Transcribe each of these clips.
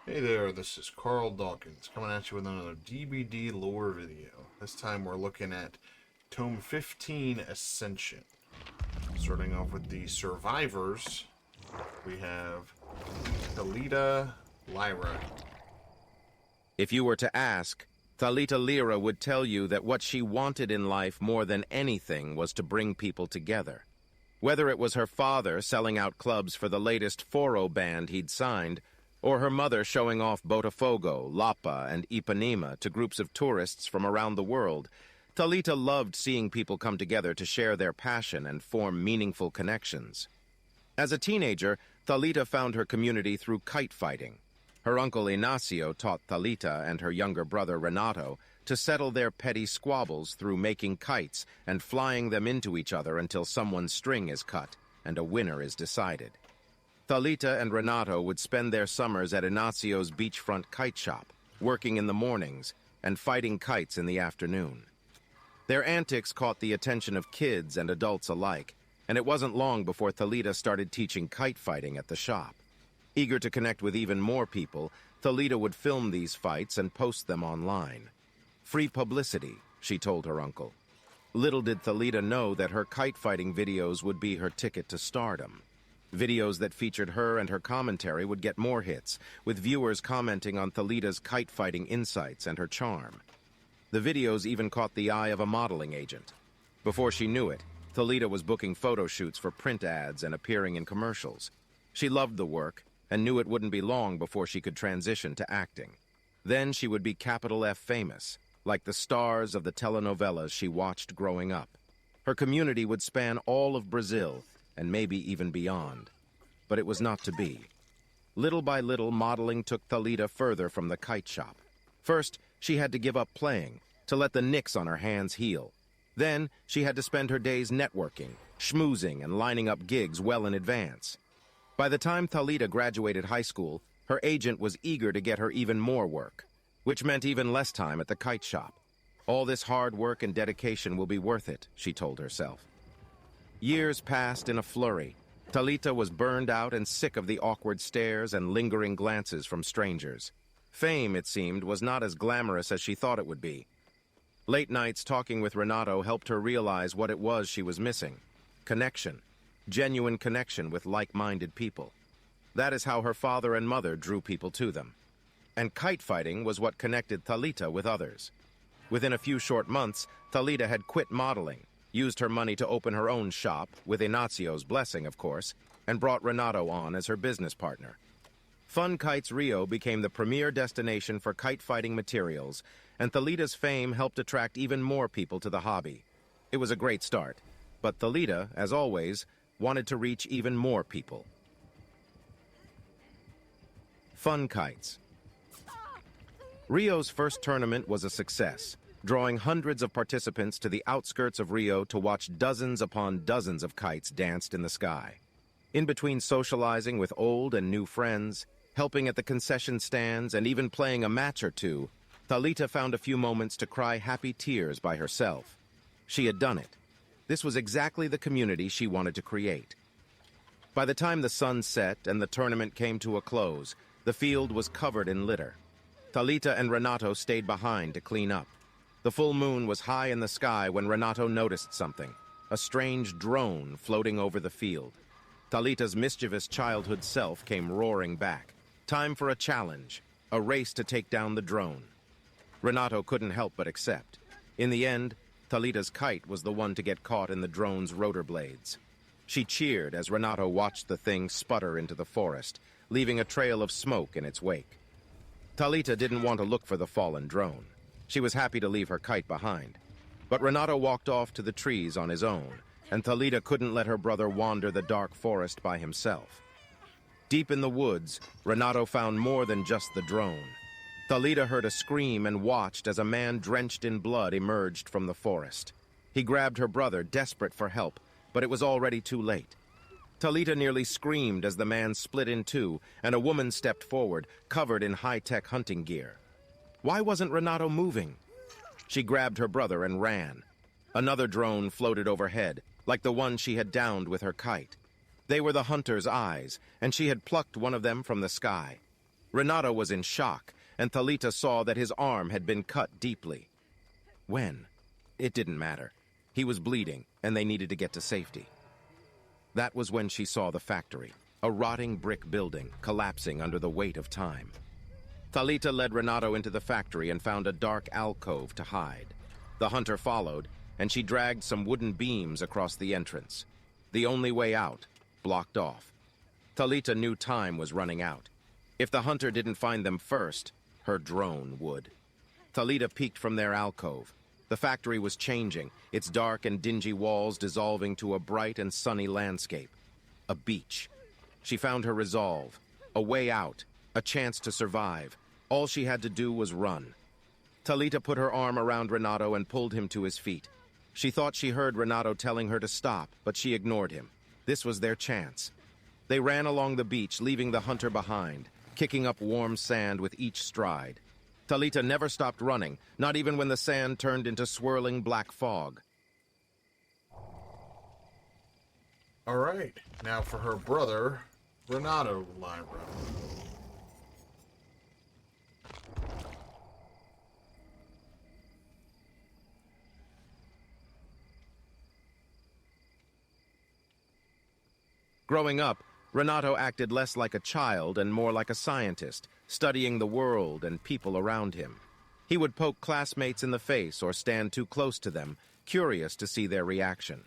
Hey there, this is Carl Dawkins coming at you with another DBD lore video. This time we're looking at Tome 15, Ascension. Starting off with the survivors, we have Thalita Lyra. If you were to ask, Thalita Lyra would tell you that what she wanted in life more than anything was to bring people together. Whether it was her father selling out clubs for the latest Foro band he'd signed, or her mother showing off Botafogo, Lapa, and Ipanema to groups of tourists from around the world, Thalita loved seeing people come together to share their passion and form meaningful connections. As a teenager, Thalita found her community through kite fighting. Her uncle Ignacio taught Thalita and her younger brother Renato to settle their petty squabbles through making kites and flying them into each other until someone's string is cut and a winner is decided. Thalita and Renato would spend their summers at Ignacio's beachfront kite shop, working in the mornings and fighting kites in the afternoon. Their antics caught the attention of kids and adults alike, and it wasn't long before Thalita started teaching kite fighting at the shop. Eager to connect with even more people, Thalita would film these fights and post them online. Free publicity, she told her uncle. Little did Thalita know that her kite fighting videos would be her ticket to stardom. Videos that featured her and her commentary would get more hits, with viewers commenting on Thalita's kite-fighting insights and her charm. The videos even caught the eye of a modeling agent. Before she knew it, Thalita was booking photo shoots for print ads and appearing in commercials. She loved the work and knew it wouldn't be long before she could transition to acting. Then she would be capital F famous, like the stars of the telenovelas she watched growing up. Her community would span all of Brazil, and maybe even beyond. But it was not to be. Little by little, modeling took Thalita further from the kite shop. First, she had to give up playing, to let the nicks on her hands heal. Then, she had to spend her days networking, schmoozing, and lining up gigs well in advance. By the time Thalita graduated high school, her agent was eager to get her even more work, which meant even less time at the kite shop. All this hard work and dedication will be worth it, she told herself. Years passed in a flurry. Thalita was burned out and sick of the awkward stares and lingering glances from strangers. Fame, it seemed, was not as glamorous as she thought it would be. Late nights talking with Renato helped her realize what it was she was missing. Connection. Genuine connection with like-minded people. That is how her father and mother drew people to them. And kite fighting was what connected Thalita with others. Within a few short months, Thalita had quit modeling, used her money to open her own shop, with Ignacio's blessing, of course, and brought Renato on as her business partner. Fun Kites Rio became the premier destination for kite-fighting materials, and Thalita's fame helped attract even more people to the hobby. It was a great start, but Thalita, as always, wanted to reach even more people. Fun Kites. Rio's first tournament was a success, drawing hundreds of participants to the outskirts of Rio to watch dozens upon dozens of kites danced in the sky. In between socializing with old and new friends, helping at the concession stands, and even playing a match or two, Thalita found a few moments to cry happy tears by herself. She had done it. This was exactly the community she wanted to create. By the time the sun set and the tournament came to a close, the field was covered in litter. Thalita and Renato stayed behind to clean up. The full moon was high in the sky when Renato noticed something, a strange drone floating over the field. Thalita's mischievous childhood self came roaring back. Time for a challenge, a race to take down the drone. Renato couldn't help but accept. In the end, Thalita's kite was the one to get caught in the drone's rotor blades. She cheered as Renato watched the thing sputter into the forest, leaving a trail of smoke in its wake. Thalita didn't want to look for the fallen drone. She was happy to leave her kite behind. But Renato walked off to the trees on his own, and Thalita couldn't let her brother wander the dark forest by himself. Deep in the woods, Renato found more than just the drone. Thalita heard a scream and watched as a man drenched in blood emerged from the forest. He grabbed her brother, desperate for help, but it was already too late. Thalita nearly screamed as the man split in two, and a woman stepped forward, covered in high-tech hunting gear. Why wasn't Renato moving? She grabbed her brother and ran. Another drone floated overhead, like the one she had downed with her kite. They were the hunter's eyes, and she had plucked one of them from the sky. Renato was in shock, and Thalita saw that his arm had been cut deeply. When? It didn't matter. He was bleeding, and they needed to get to safety. That was when she saw the factory, a rotting brick building collapsing under the weight of time. Thalita led Renato into the factory and found a dark alcove to hide. The hunter followed, and she dragged some wooden beams across the entrance. The only way out, blocked off. Thalita knew time was running out. If the hunter didn't find them first, her drone would. Thalita peeked from their alcove. The factory was changing, its dark and dingy walls dissolving to a bright and sunny landscape. A beach. She found her resolve. A way out. A chance to survive. All she had to do was run. Thalita put her arm around Renato and pulled him to his feet. She thought she heard Renato telling her to stop, but she ignored him. This was their chance. They ran along the beach, leaving the hunter behind, kicking up warm sand with each stride. Thalita never stopped running, not even when the sand turned into swirling black fog. All right, now for her brother, Renato Lyra. Growing up, Renato acted less like a child and more like a scientist, studying the world and people around him. He would poke classmates in the face or stand too close to them, curious to see their reaction.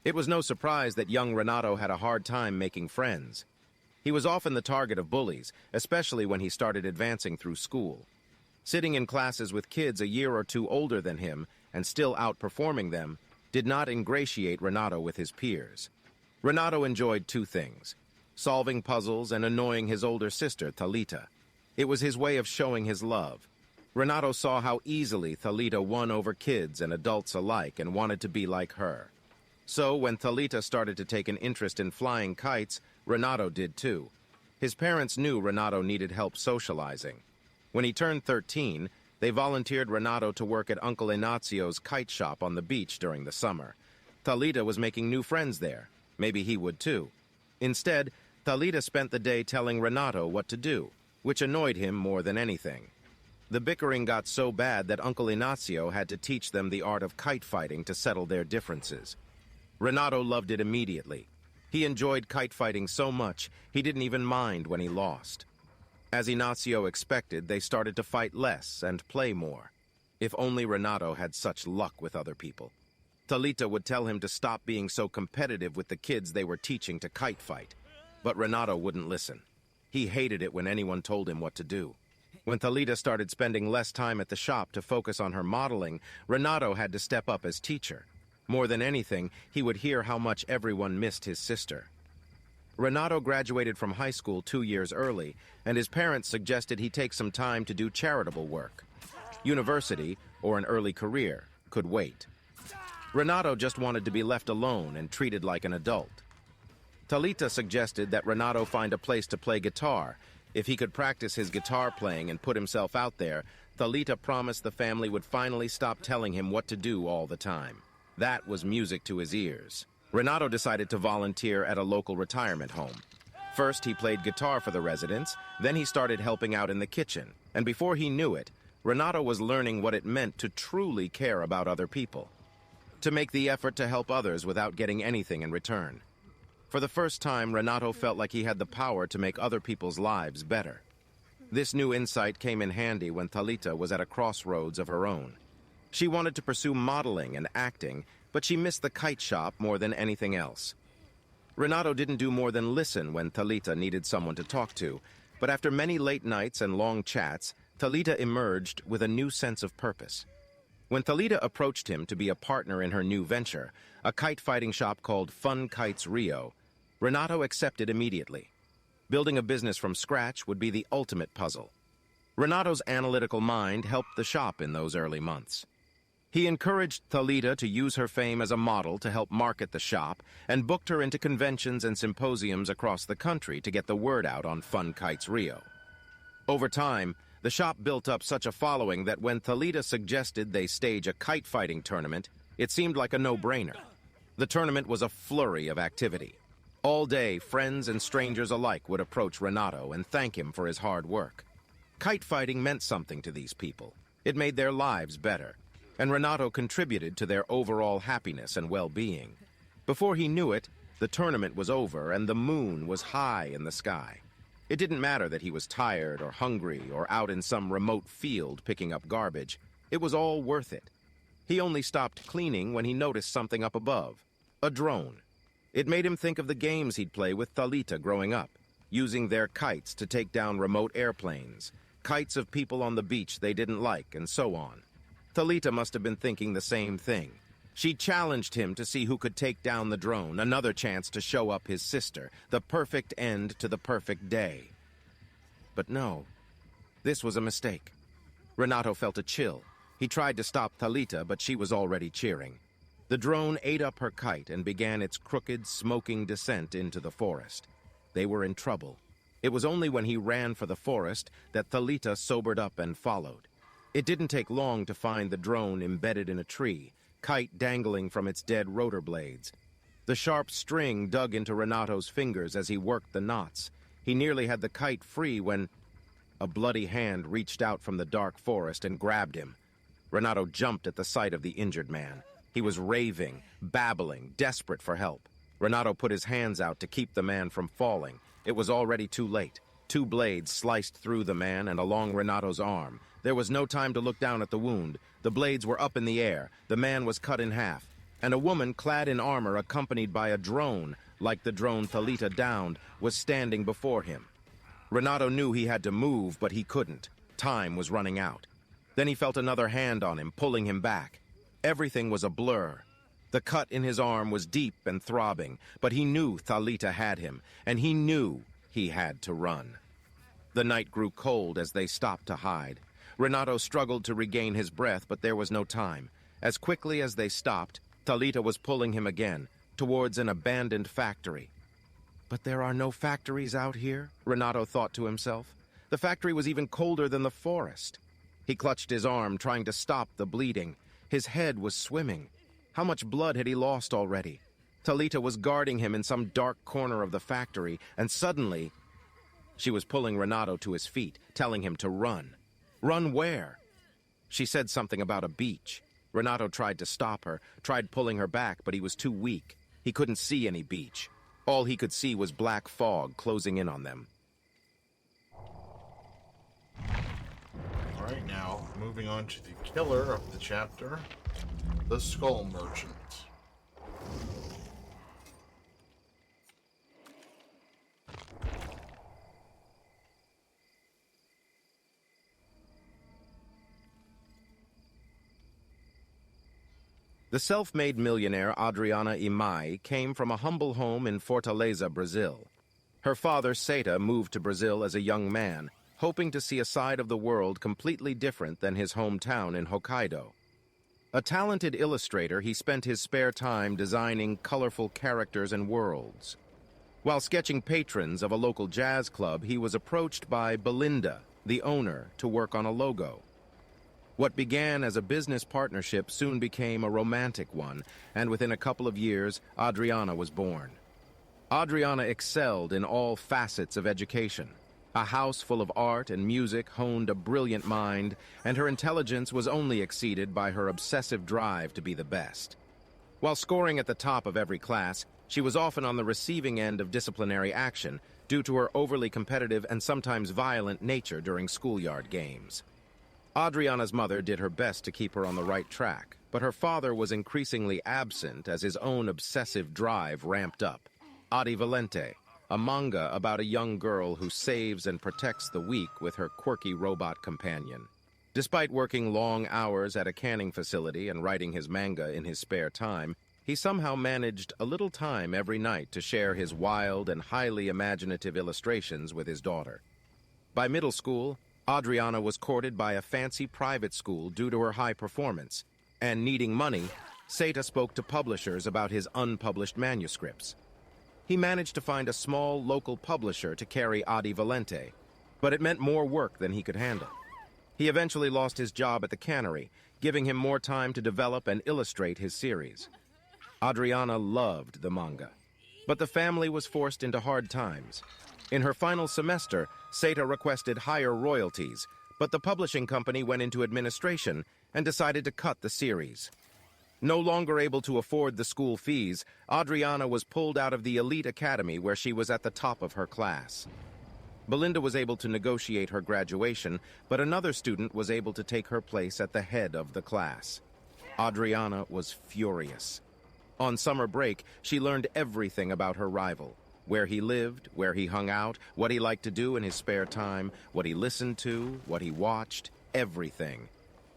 It was no surprise that young Renato had a hard time making friends. He was often the target of bullies, especially when he started advancing through school. Sitting in classes with kids a year or two older than him and still outperforming them did not ingratiate Renato with his peers. Renato enjoyed two things: solving puzzles and annoying his older sister, Thalita. It was his way of showing his love. Renato saw how easily Thalita won over kids and adults alike and wanted to be like her. So when Thalita started to take an interest in flying kites, Renato did too. His parents knew Renato needed help socializing. When he turned 13, they volunteered Renato to work at Uncle Ignazio's kite shop on the beach during the summer. Thalita was making new friends there. Maybe he would too. Instead, Thalita spent the day telling Renato what to do, which annoyed him more than anything. The bickering got so bad that Uncle Ignazio had to teach them the art of kite fighting to settle their differences. Renato loved it immediately. He enjoyed kite fighting so much, he didn't even mind when he lost. As Ignazio expected, they started to fight less and play more. If only Renato had such luck with other people. Thalita would tell him to stop being so competitive with the kids they were teaching to kite fight. But Renato wouldn't listen. He hated it when anyone told him what to do. When Thalita started spending less time at the shop to focus on her modeling, Renato had to step up as teacher. More than anything, he would hear how much everyone missed his sister. Renato graduated from high school 2 years early, and his parents suggested he take some time to do charitable work. University, or an early career, could wait. Renato just wanted to be left alone and treated like an adult. Thalita suggested that Renato find a place to play guitar. If he could practice his guitar playing and put himself out there, Thalita promised the family would finally stop telling him what to do all the time. That was music to his ears. Renato decided to volunteer at a local retirement home. First, he played guitar for the residents, then he started helping out in the kitchen. And before he knew it, Renato was learning what it meant to truly care about other people. To make the effort to help others without getting anything in return. For the first time, Renato felt like he had the power to make other people's lives better. This new insight came in handy when Thalita was at a crossroads of her own. She wanted to pursue modeling and acting, but she missed the kite shop more than anything else. Renato didn't do more than listen when Thalita needed someone to talk to, but after many late nights and long chats, Thalita emerged with a new sense of purpose. When Thalita approached him to be a partner in her new venture, a kite-fighting shop called Fun Kites Rio, Renato accepted immediately. Building a business from scratch would be the ultimate puzzle. Renato's analytical mind helped the shop in those early months. He encouraged Thalita to use her fame as a model to help market the shop and booked her into conventions and symposiums across the country to get the word out on Fun Kites Rio. Over time, the shop built up such a following that when Thalita suggested they stage a kite-fighting tournament, it seemed like a no-brainer. The tournament was a flurry of activity. All day, friends and strangers alike would approach Renato and thank him for his hard work. Kite fighting meant something to these people. It made their lives better, and Renato contributed to their overall happiness and well-being. Before he knew it, the tournament was over and the moon was high in the sky. It didn't matter that he was tired or hungry or out in some remote field picking up garbage. It was all worth it. He only stopped cleaning when he noticed something up above, a drone. It made him think of the games he'd play with Thalita growing up, using their kites to take down remote airplanes, kites of people on the beach they didn't like, and so on. Thalita must have been thinking the same thing. She challenged him to see who could take down the drone, another chance to show up his sister, the perfect end to the perfect day. But no, this was a mistake. Renato felt a chill. He tried to stop Thalita, but she was already cheering. The drone ate up her kite and began its crooked, smoking descent into the forest. They were in trouble. It was only when he ran for the forest that Thalita sobered up and followed. It didn't take long to find the drone embedded in a tree, kite dangling from its dead rotor blades. The sharp string dug into Renato's fingers as he worked the knots. He nearly had the kite free when a bloody hand reached out from the dark forest and grabbed him. Renato jumped at the sight of the injured man. He was raving, babbling, desperate for help. Renato put his hands out to keep the man from falling. It was already too late. 2 blades sliced through the man and along Renato's arm. There was no time to look down at the wound. The blades were up in the air. The man was cut in half. And a woman clad in armor accompanied by a drone, like the drone Thalita downed, was standing before him. Renato knew he had to move, but he couldn't. Time was running out. Then he felt another hand on him, pulling him back. Everything was a blur. The cut in his arm was deep and throbbing, but he knew Thalita had him, and he knew he had to run. The night grew cold as they stopped to hide. Renato struggled to regain his breath, but there was no time. As quickly as they stopped, Thalita was pulling him again, towards an abandoned factory. But there are no factories out here, Renato thought to himself. The factory was even colder than the forest. He clutched his arm, trying to stop the bleeding. His head was swimming. How much blood had he lost already? Thalita was guarding him in some dark corner of the factory, and suddenly she was pulling Renato to his feet, telling him to run. Run where? She said something about a beach. Renato tried to stop her, tried pulling her back, but he was too weak. He couldn't see any beach. All he could see was black fog closing in on them. All right, now, moving on to the killer of the chapter, the Skull Merchant. The self-made millionaire Adriana Imai came from a humble home in Fortaleza, Brazil. Her father, Seta, moved to Brazil as a young man, hoping to see a side of the world completely different than his hometown in Hokkaido. A talented illustrator, he spent his spare time designing colorful characters and worlds. While sketching patrons of a local jazz club, he was approached by Belinda, the owner, to work on a logo. What began as a business partnership soon became a romantic one, and within a couple of years, Adriana was born. Adriana excelled in all facets of education. A house full of art and music honed a brilliant mind, and her intelligence was only exceeded by her obsessive drive to be the best. While scoring at the top of every class, she was often on the receiving end of disciplinary action due to her overly competitive and sometimes violent nature during schoolyard games. Adriana's mother did her best to keep her on the right track, but her father was increasingly absent as his own obsessive drive ramped up. Adi Valente, a manga about a young girl who saves and protects the weak with her quirky robot companion. Despite working long hours at a canning facility and writing his manga in his spare time, he somehow managed a little time every night to share his wild and highly imaginative illustrations with his daughter. By middle school, Adriana was courted by a fancy private school due to her high performance, and needing money, Seta spoke to publishers about his unpublished manuscripts. He managed to find a small local publisher to carry Adi Valente, but it meant more work than he could handle. He eventually lost his job at the cannery, giving him more time to develop and illustrate his series. Adriana loved the manga. But the family was forced into hard times. In her final semester, Seta requested higher royalties, but the publishing company went into administration and decided to cut the series. No longer able to afford the school fees, Adriana was pulled out of the elite academy where she was at the top of her class. Belinda was able to negotiate her graduation, but another student was able to take her place at the head of the class. Adriana was furious. On summer break, she learned everything about her rival: where he lived, where he hung out, what he liked to do in his spare time, what he listened to, what he watched, everything.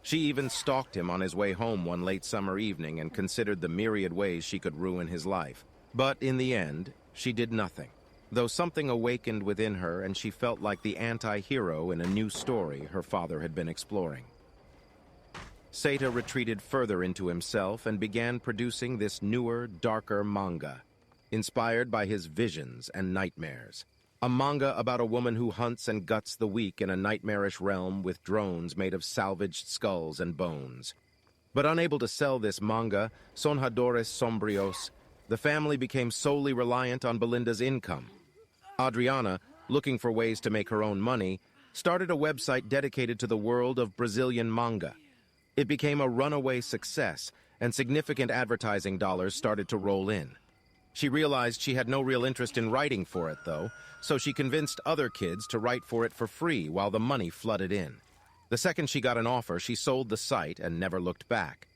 She even stalked him on his way home one late summer evening and considered the myriad ways she could ruin his life. But in the end, she did nothing, though something awakened within her and she felt like the anti-hero in a new story her father had been exploring. Seta retreated further into himself and began producing this newer, darker manga, inspired by his visions and nightmares. A manga about a woman who hunts and guts the weak in a nightmarish realm with drones made of salvaged skulls and bones. But unable to sell this manga, Sonjadores Sombrios, the family became solely reliant on Belinda's income. Adriana, looking for ways to make her own money, started a website dedicated to the world of Brazilian manga. It became a runaway success, and significant advertising dollars started to roll in. She realized she had no real interest in writing for it, though, so she convinced other kids to write for it for free while the money flooded in. The second she got an offer, she sold the site and never looked back.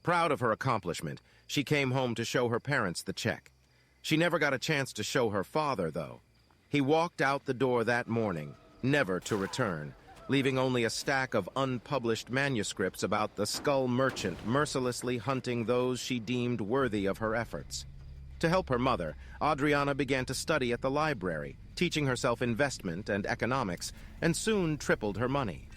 Proud of her accomplishment, she came home to show her parents the check. She never got a chance to show her father, though. He walked out the door that morning, never to return, leaving only a stack of unpublished manuscripts about the Skull Merchant mercilessly hunting those she deemed worthy of her efforts. To help her mother, Adriana began to study at the library, teaching herself investment and economics, and soon tripled her money.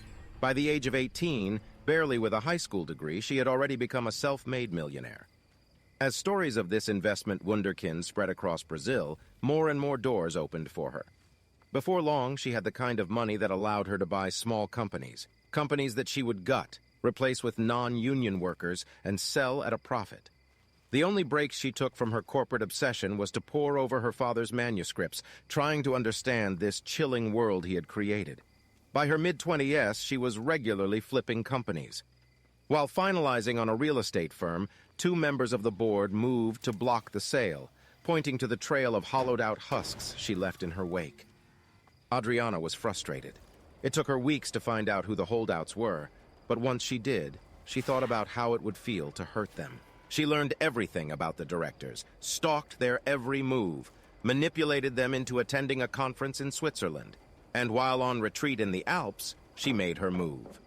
By the age of 18, barely with a high school degree, she had already become a self-made millionaire. As stories of this investment wunderkind spread across Brazil, more and more doors opened for her. Before long, she had the kind of money that allowed her to buy small companies that she would gut, replace with non-union workers, and sell at a profit. The only breaks she took from her corporate obsession was to pore over her father's manuscripts, trying to understand this chilling world he had created. By her mid-20s, she was regularly flipping companies. While finalizing on a real estate firm, 2 members of the board moved to block the sale, pointing to the trail of hollowed-out husks she left in her wake. Adriana was frustrated. It took her weeks to find out who the holdouts were, but once she did, she thought about how it would feel to hurt them. She learned everything about the directors, stalked their every move, manipulated them into attending a conference in Switzerland, and while on retreat in the Alps, she made her move.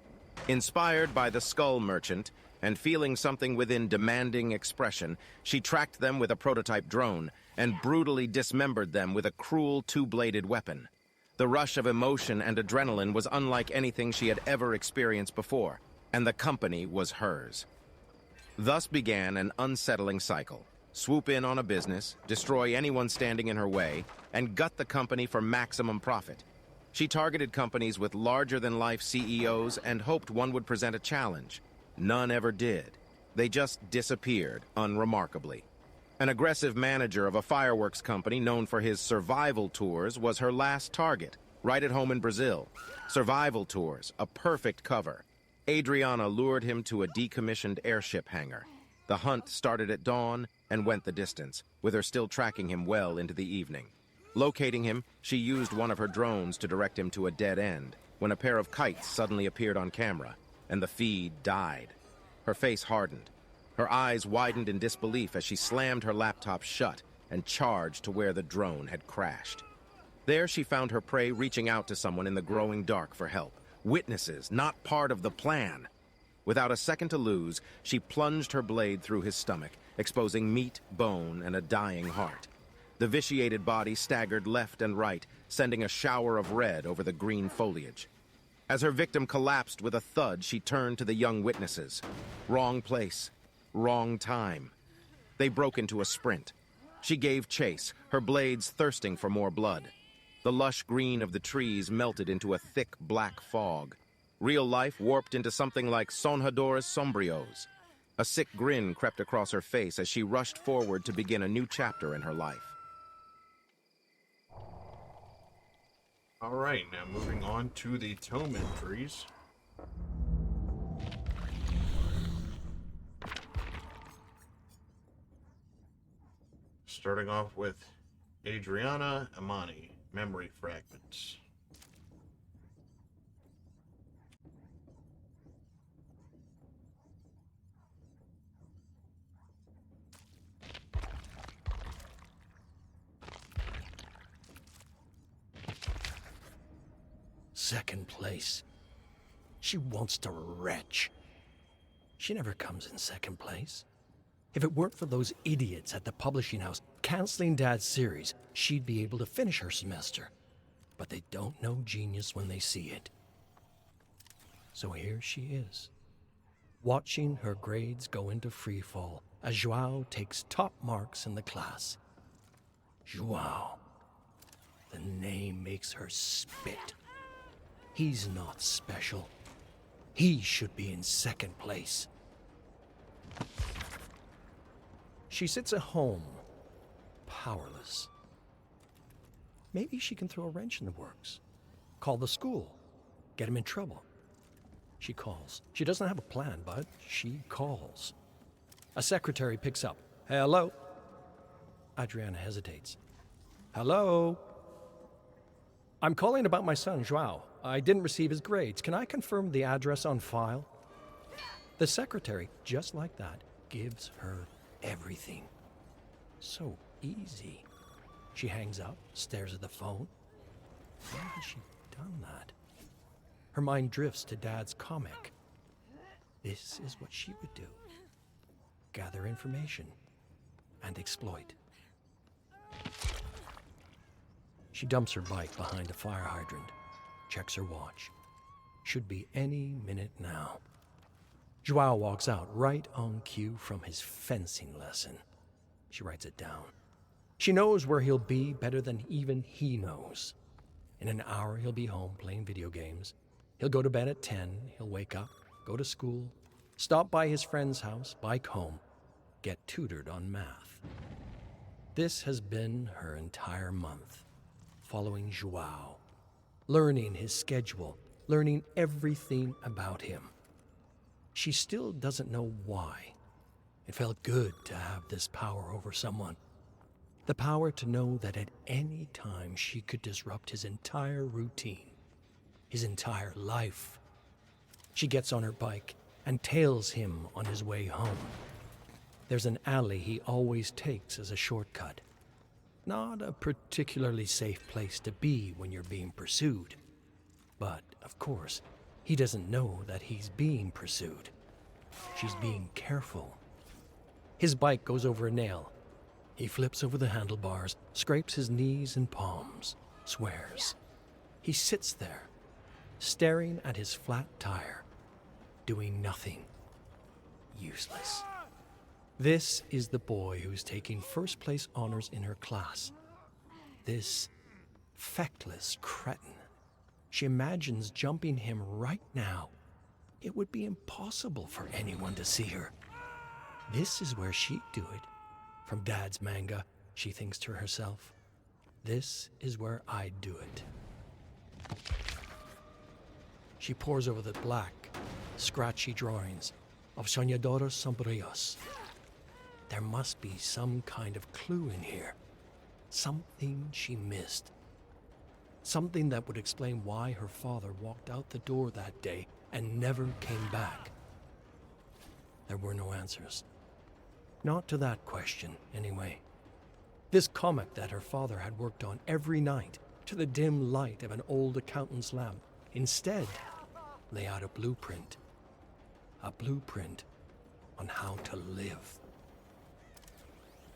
Inspired by the Skull Merchant, and feeling something within demanding expression, she tracked them with a prototype drone and brutally dismembered them with a cruel 2-bladed weapon. The rush of emotion and adrenaline was unlike anything she had ever experienced before, and the company was hers. Thus began an unsettling cycle. Swoop in on a business, destroy anyone standing in her way, and gut the company for maximum profit. She targeted companies with larger-than-life CEOs and hoped one would present a challenge. None ever did. They just disappeared unremarkably. An aggressive manager of a fireworks company known for his survival tours was her last target, right at home in Brazil. Survival tours, a perfect cover. Adriana lured him to a decommissioned airship hangar. The hunt started at dawn and went the distance, with her still tracking him well into the evening. Locating him, she used one of her drones to direct him to a dead end, when a pair of kites suddenly appeared on camera, and the feed died. Her face hardened. Her eyes widened in disbelief as she slammed her laptop shut and charged to where the drone had crashed. There she found her prey reaching out to someone in the growing dark for help. Witnesses, not part of the plan. Without a second to lose, she plunged her blade through his stomach, exposing meat, bone, and a dying heart. The vitiated body staggered left and right, sending a shower of red over the green foliage. As her victim collapsed with a thud, she turned to the young witnesses. Wrong place, wrong time. They broke into a sprint. She gave chase, her blades thirsting for more blood. The lush green of the trees melted into a thick black fog. Real life warped into something like Sonjadores Sombrios. A sick grin crept across her face as she rushed forward to begin a new chapter in her life. Alright, now moving on to the Tome entries. Starting off with Adriana Amani, Memory Fragments. Second place. She wants to retch. She never comes in second place. If it weren't for those idiots at the publishing house canceling Dad's series, she'd be able to finish her semester. But they don't know genius when they see it. So here she is, watching her grades go into freefall as Joao takes top marks in the class. Joao. The name makes her spit. He's not special. He should be in second place. She sits at home, powerless. Maybe she can throw a wrench in the works. Call the school. Get him in trouble. She calls. She doesn't have a plan, but she calls. A secretary picks up. Hello? Adriana hesitates. Hello? I'm calling about my son, Joao. I didn't receive his grades. Can I confirm the address on file? The secretary, just like that, gives her everything. So easy. She hangs up, stares at the phone. Why has she done that? Her mind drifts to Dad's comic. This is what she would do. Gather information and exploit. She dumps her bike behind a fire hydrant, checks her watch. Should be any minute now. Joao walks out right on cue from his fencing lesson. She writes it down. She knows where he'll be better than even he knows. In an hour, he'll be home playing video games. He'll go to bed at 10. He'll wake up, go to school, stop by his friend's house, bike home, get tutored on math. This has been her entire month, following Joao, learning his schedule, learning everything about him. She still doesn't know why. It felt good to have this power over someone. The power to know that at any time she could disrupt his entire routine, his entire life. She gets on her bike and tails him on his way home. There's an alley he always takes as a shortcut. Not a particularly safe place to be when you're being pursued. But, of course, he doesn't know that he's being pursued. She's being careful. His bike goes over a nail. He flips over the handlebars, scrapes his knees and palms, swears. He sits there, staring at his flat tire, doing nothing. Useless. This is the boy who's taking first place honors in her class. This feckless cretin. She imagines jumping him right now. It would be impossible for anyone to see her. This is where she'd do it. From Dad's manga, she thinks to herself. This is where I'd do it. She pores over the black, scratchy drawings of Soñadores Sombríos. There must be some kind of clue in here. Something she missed. Something that would explain why her father walked out the door that day and never came back. There were no answers. Not to that question, anyway. This comic that her father had worked on every night to the dim light of an old accountant's lamp instead lay out a blueprint. A blueprint on how to live.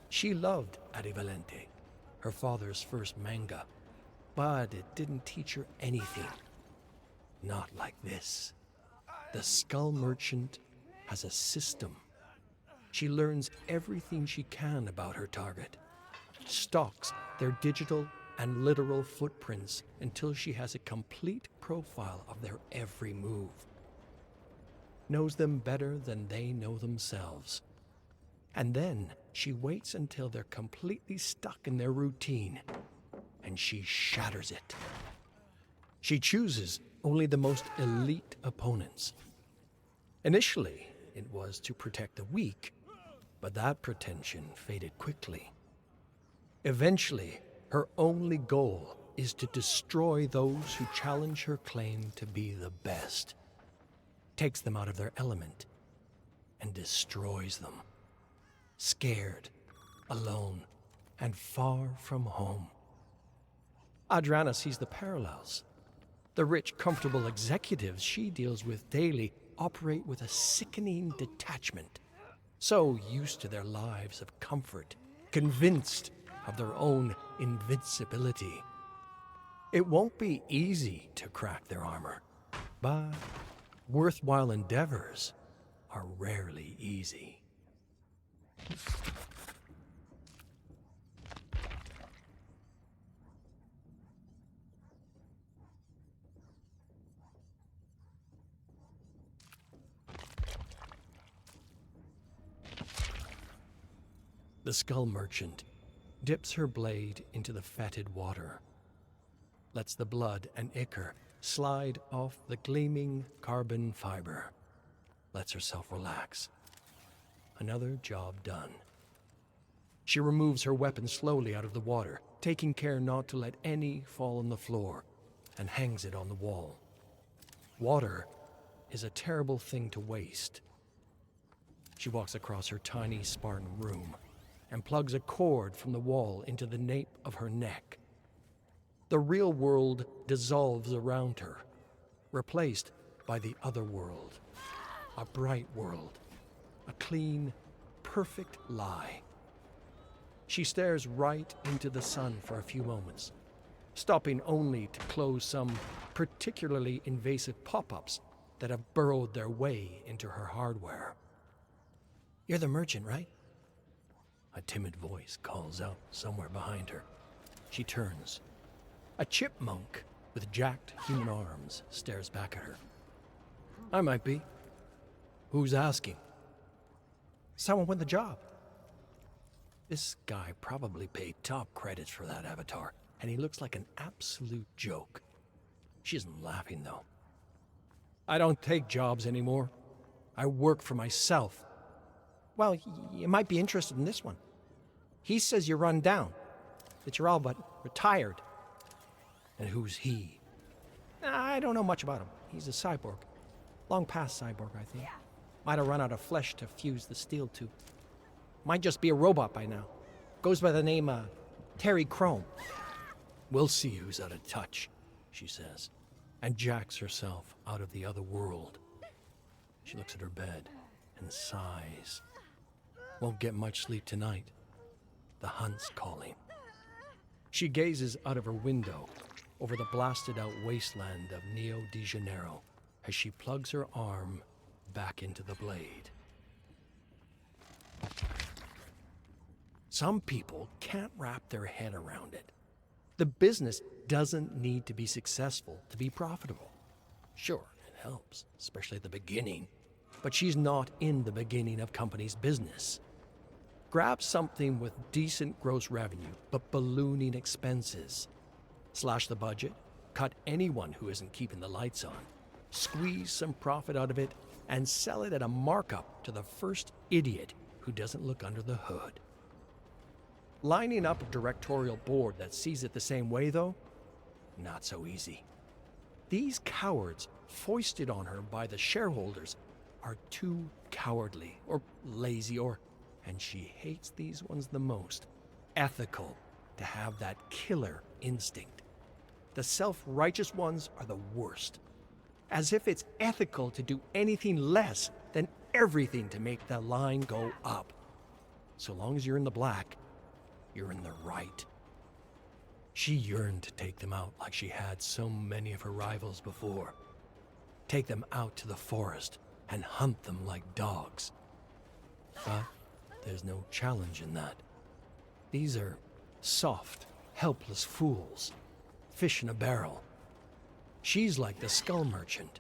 She loved Arivalente, her father's first manga, but it didn't teach her anything. Not like this. The Skull Merchant has a system. She learns everything she can about her target, stalks their digital and literal footprints until she has a complete profile of their every move. Knows them better than they know themselves. And then she waits until they're completely stuck in their routine, and she shatters it. She chooses only the most elite opponents. Initially, it was to protect the weak, but that pretension faded quickly. Eventually, her only goal is to destroy those who challenge her claim to be the best, takes them out of their element, and destroys them. Scared, alone, and far from home. Adriana sees the parallels. The rich, comfortable executives she deals with daily operate with a sickening detachment, so used to their lives of comfort, convinced of their own invincibility. It won't be easy to crack their armor, but worthwhile endeavors are rarely easy. The Skull Merchant dips her blade into the fetid water, lets the blood and ichor slide off the gleaming carbon fiber, lets herself relax. Another job done. She removes her weapon slowly out of the water, taking care not to let any fall on the floor, and hangs it on the wall. Water is a terrible thing to waste. She walks across her tiny Spartan room and plugs a cord from the wall into the nape of her neck. The real world dissolves around her, replaced by the other world. A bright world, a clean, perfect lie. She stares right into the sun for a few moments, stopping only to close some particularly invasive pop-ups that have burrowed their way into her hardware. "You're the merchant, right?" A timid voice calls out somewhere behind her. She turns. A chipmunk with jacked human arms stares back at her. "I might be. Who's asking?" "Someone with a job." This guy probably paid top credits for that avatar, and he looks like an absolute joke. She isn't laughing, though. "I don't take jobs anymore. I work for myself." "Well, you might be interested in this one. He says you're run down, that you're all but retired." And who's he? I don't know much about him. He's a cyborg. Long past cyborg, I think. Might have run out of flesh to fuse the steel to. Might just be a robot by now. Goes by the name, Terry Chrome. "We'll see who's out of touch," she says, and jacks herself out of the other world. She looks at her bed and sighs. Won't get much sleep tonight. The hunt's calling. She gazes out of her window over the blasted-out wasteland of Rio de Janeiro as she plugs her arm back into the blade. Some people can't wrap their head around it. The business doesn't need to be successful to be profitable. Sure, it helps, especially at the beginning, but she's not in the beginning of company's business. Grab something with decent gross revenue, but ballooning expenses. Slash the budget, cut anyone who isn't keeping the lights on, squeeze some profit out of it, and sell it at a markup to the first idiot who doesn't look under the hood. Lining up a directorial board that sees it the same way, though, not so easy. These cowards foisted on her by the shareholders are too cowardly or lazy or, and she hates these ones the most, ethical to have that killer instinct. The self-righteous ones are the worst. As if it's ethical to do anything less than everything to make the line go up. So long as you're in the black, you're in the right. She yearned to take them out like she had so many of her rivals before. Take them out to the forest and hunt them like dogs. But there's no challenge in that. These are soft, helpless fools. Fish in a barrel. She's like the Skull Merchant.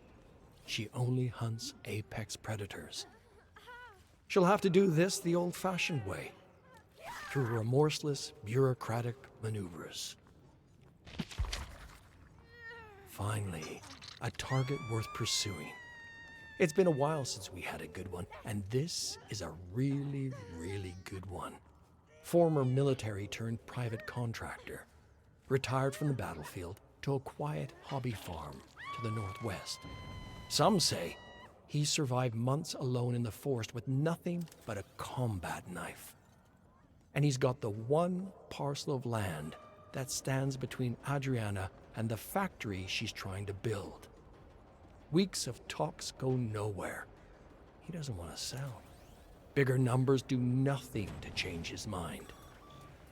She only hunts apex predators. She'll have to do this the old-fashioned way, through remorseless, bureaucratic maneuvers. Finally, a target worth pursuing. It's been a while since we had a good one, and this is a really, really good one. Former military turned private contractor. Retired from the battlefield to a quiet hobby farm to the northwest. Some say he survived months alone in the forest with nothing but a combat knife. And he's got the one parcel of land that stands between Adriana and the factory she's trying to build. Weeks of talks go nowhere. He doesn't want to sell. Bigger numbers do nothing to change his mind.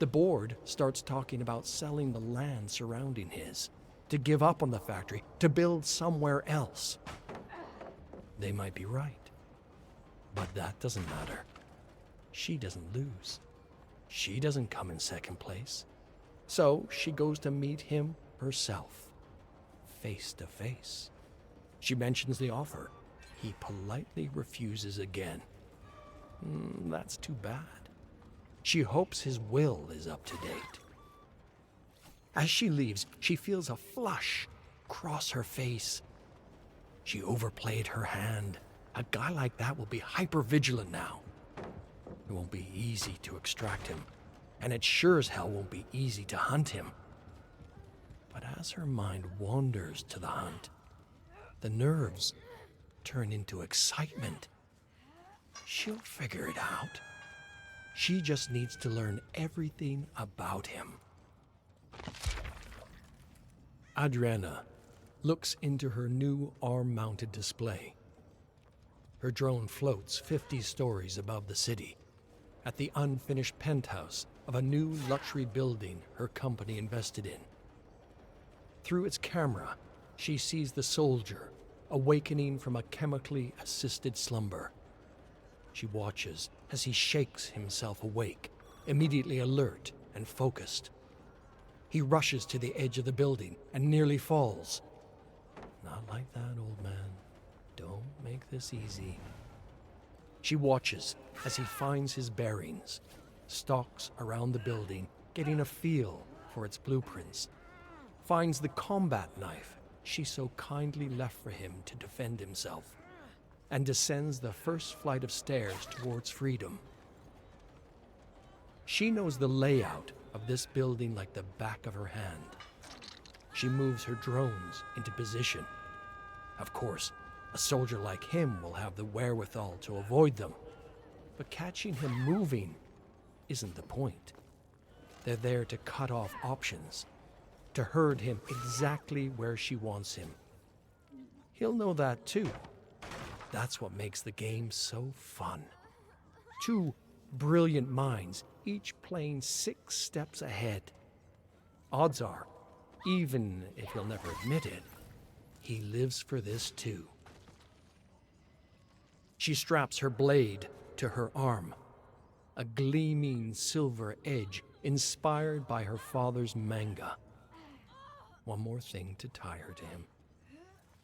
The board starts talking about selling the land surrounding his, to give up on the factory, to build somewhere else. They might be right, but that doesn't matter. She doesn't lose. She doesn't come in second place. So she goes to meet him herself, face to face. She mentions the offer. He politely refuses again. That's too bad. She hopes his will is up to date. As she leaves, she feels a flush cross her face. She overplayed her hand. A guy like that will be hyper-vigilant now. It won't be easy to extract him, and it sure as hell won't be easy to hunt him. But as her mind wanders to the hunt, the nerves turn into excitement. She'll figure it out. She just needs to learn everything about him. Adriana looks into her new arm-mounted display. Her drone floats 50 stories above the city, at the unfinished penthouse of a new luxury building her company invested in. Through its camera, she sees the soldier awakening from a chemically assisted slumber. She watches as he shakes himself awake, immediately alert and focused. He rushes to the edge of the building and nearly falls. Not like that, old man. Don't make this easy. She watches as he finds his bearings, stalks around the building, getting a feel for its blueprints, finds the combat knife she so kindly left for him to defend himself, and descends the first flight of stairs towards freedom. She knows the layout of this building like the back of her hand. She moves her drones into position. Of course, a soldier like him will have the wherewithal to avoid them, but catching him moving isn't the point. They're there to cut off options, to herd him exactly where she wants him. He'll know that too. That's what makes the game so fun. Two brilliant minds, each playing 6 steps ahead. Odds are, even if he'll never admit it, he lives for this too. She straps her blade to her arm, a gleaming silver edge inspired by her father's manga. One more thing to tie her to him.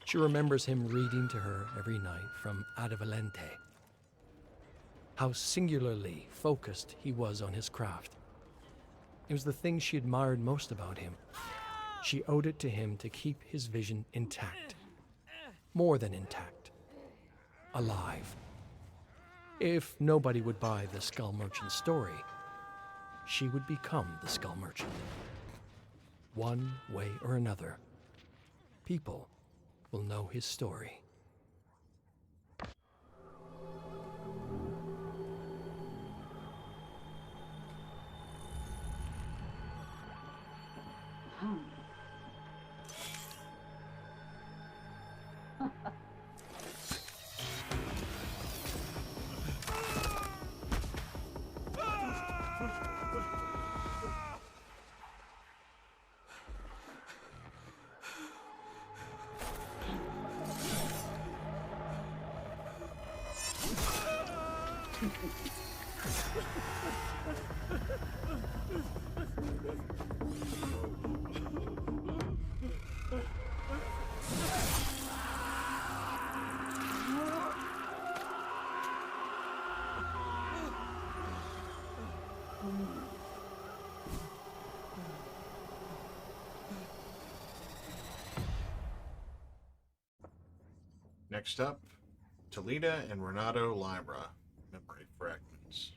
She remembers him reading to her every night from Adavalente. How singularly focused he was on his craft. It was the thing she admired most about him. She owed it to him to keep his vision intact. More than intact. Alive. If nobody would buy the Skull Merchant story, she would become the Skull Merchant. One way or another, people will know his story. Next up, Talita and Renato Lyra. Memory fragments.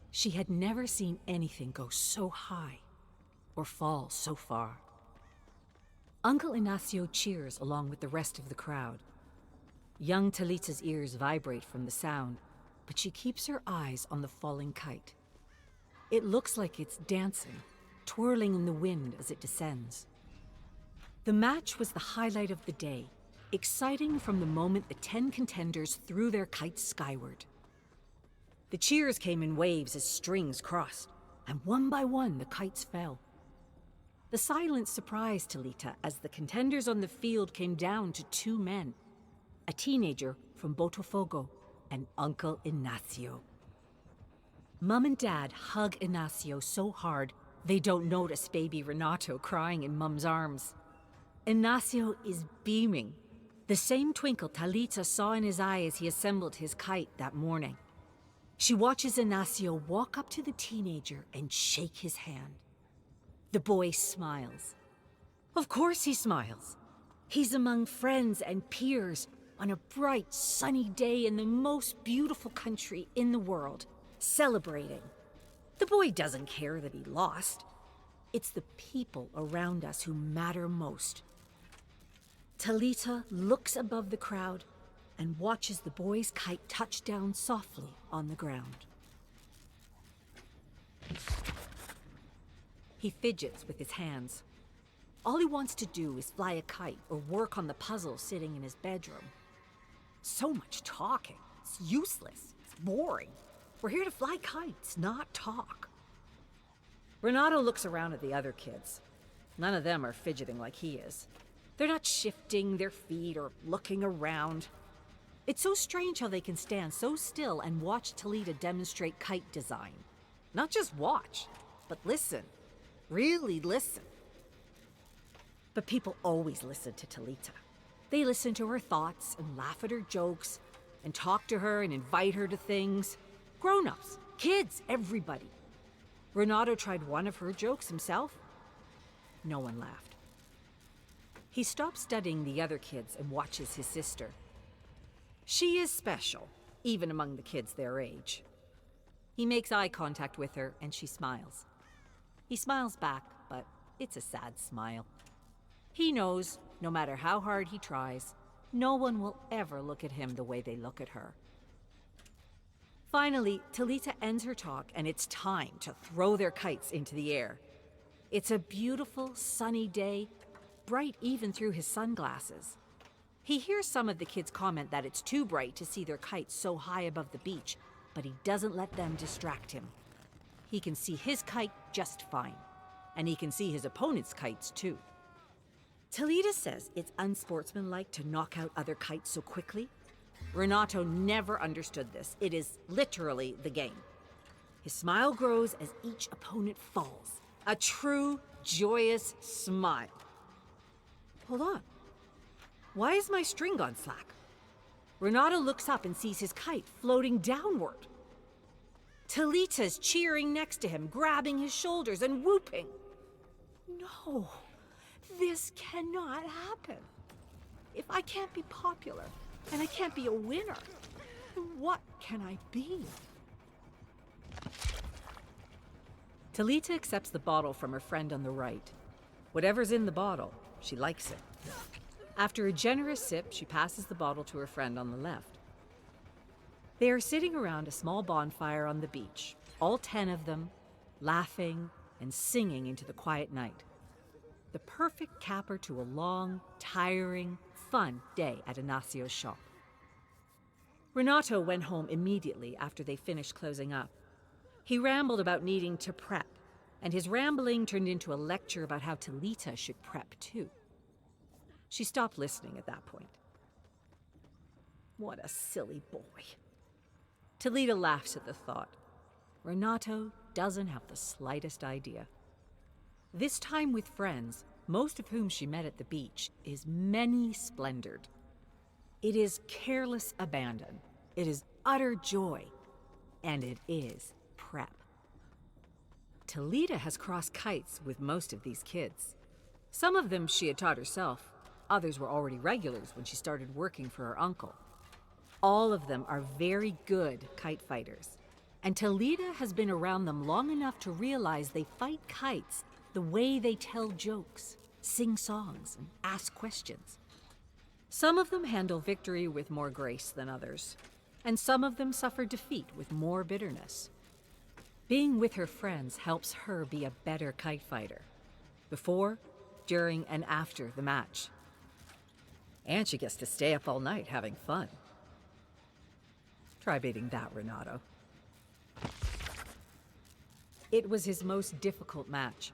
She had never seen anything go so high or fall so far. Uncle Ignacio cheers along with the rest of the crowd. Young Talita's ears vibrate from the sound, but she keeps her eyes on the falling kite. It looks like it's dancing, twirling in the wind as it descends. The match was the highlight of the day, exciting from the moment the 10 contenders threw their kites skyward. The cheers came in waves as strings crossed, and one by one the kites fell. The silence surprised Talita as the contenders on the field came down to 2 men, a teenager from Botafogo and Uncle Ignacio. Mom and Dad hug Ignacio so hard they don't notice baby Renato crying in Mom's arms. Ignacio is beaming, the same twinkle Talita saw in his eye as he assembled his kite that morning. She watches Ignacio walk up to the teenager and shake his hand. The boy smiles. Of course he smiles. He's among friends and peers on a bright, sunny day in the most beautiful country in the world, celebrating. The boy doesn't care that he lost. It's the people around us who matter most. Talita looks above the crowd and watches the boy's kite touch down softly on the ground. He fidgets with his hands. All he wants to do is fly a kite or work on the puzzle sitting in his bedroom. So much talking. It's useless. It's boring. We're here to fly kites, not talk. Renato looks around at the other kids. None of them are fidgeting like he is. They're not shifting their feet or looking around. It's so strange how they can stand so still and watch Talita demonstrate kite design. Not just watch, but listen. Really listen. But people always listen to Talita. They listen to her thoughts and laugh at her jokes and talk to her and invite her to things. Grown-ups, kids, everybody. Renato tried one of her jokes himself. No one laughed. He stops studying the other kids and watches his sister. She is special, even among the kids their age. He makes eye contact with her and she smiles. He smiles back, but it's a sad smile. He knows, no matter how hard he tries, no one will ever look at him the way they look at her. Finally, Talita ends her talk and it's time to throw their kites into the air. It's a beautiful, sunny day, bright even through his sunglasses. He hears some of the kids comment that it's too bright to see their kites so high above the beach, but he doesn't let them distract him. He can see his kite just fine, and he can see his opponent's kites too. Talita says it's unsportsmanlike to knock out other kites so quickly. Renato never understood this. It is literally the game. His smile grows as each opponent falls. A true, joyous smile. Hold on. Why is my string gone slack? Renato looks up and sees his kite floating downward. Talita's cheering next to him, grabbing his shoulders and whooping. No, this cannot happen. If I can't be popular and I can't be a winner, then what can I be? Talita accepts the bottle from her friend on the right. Whatever's in the bottle, she likes it. After a generous sip, she passes the bottle to her friend on the left. They are sitting around a small bonfire on the beach, all 10 of them, laughing and singing into the quiet night. The perfect capper to a long, tiring, fun day at Ignacio's shop. Renato went home immediately after they finished closing up. He rambled about needing to prep, and his rambling turned into a lecture about how Talita should prep too. She stopped listening at that point. What a silly boy. Talita laughs at the thought. Renato doesn't have the slightest idea. This time with friends, most of whom she met at the beach, is many-splendored. It is careless abandon. It is utter joy. And it is prep. Talita has crossed kites with most of these kids. Some of them she had taught herself. Others were already regulars when she started working for her uncle. All of them are very good kite fighters. And Talita has been around them long enough to realize they fight kites the way they tell jokes, sing songs, and ask questions. Some of them handle victory with more grace than others, and some of them suffer defeat with more bitterness. Being with her friends helps her be a better kite fighter, before, during, and after the match. And she gets to stay up all night having fun. Try beating that, Renato. It was his most difficult match.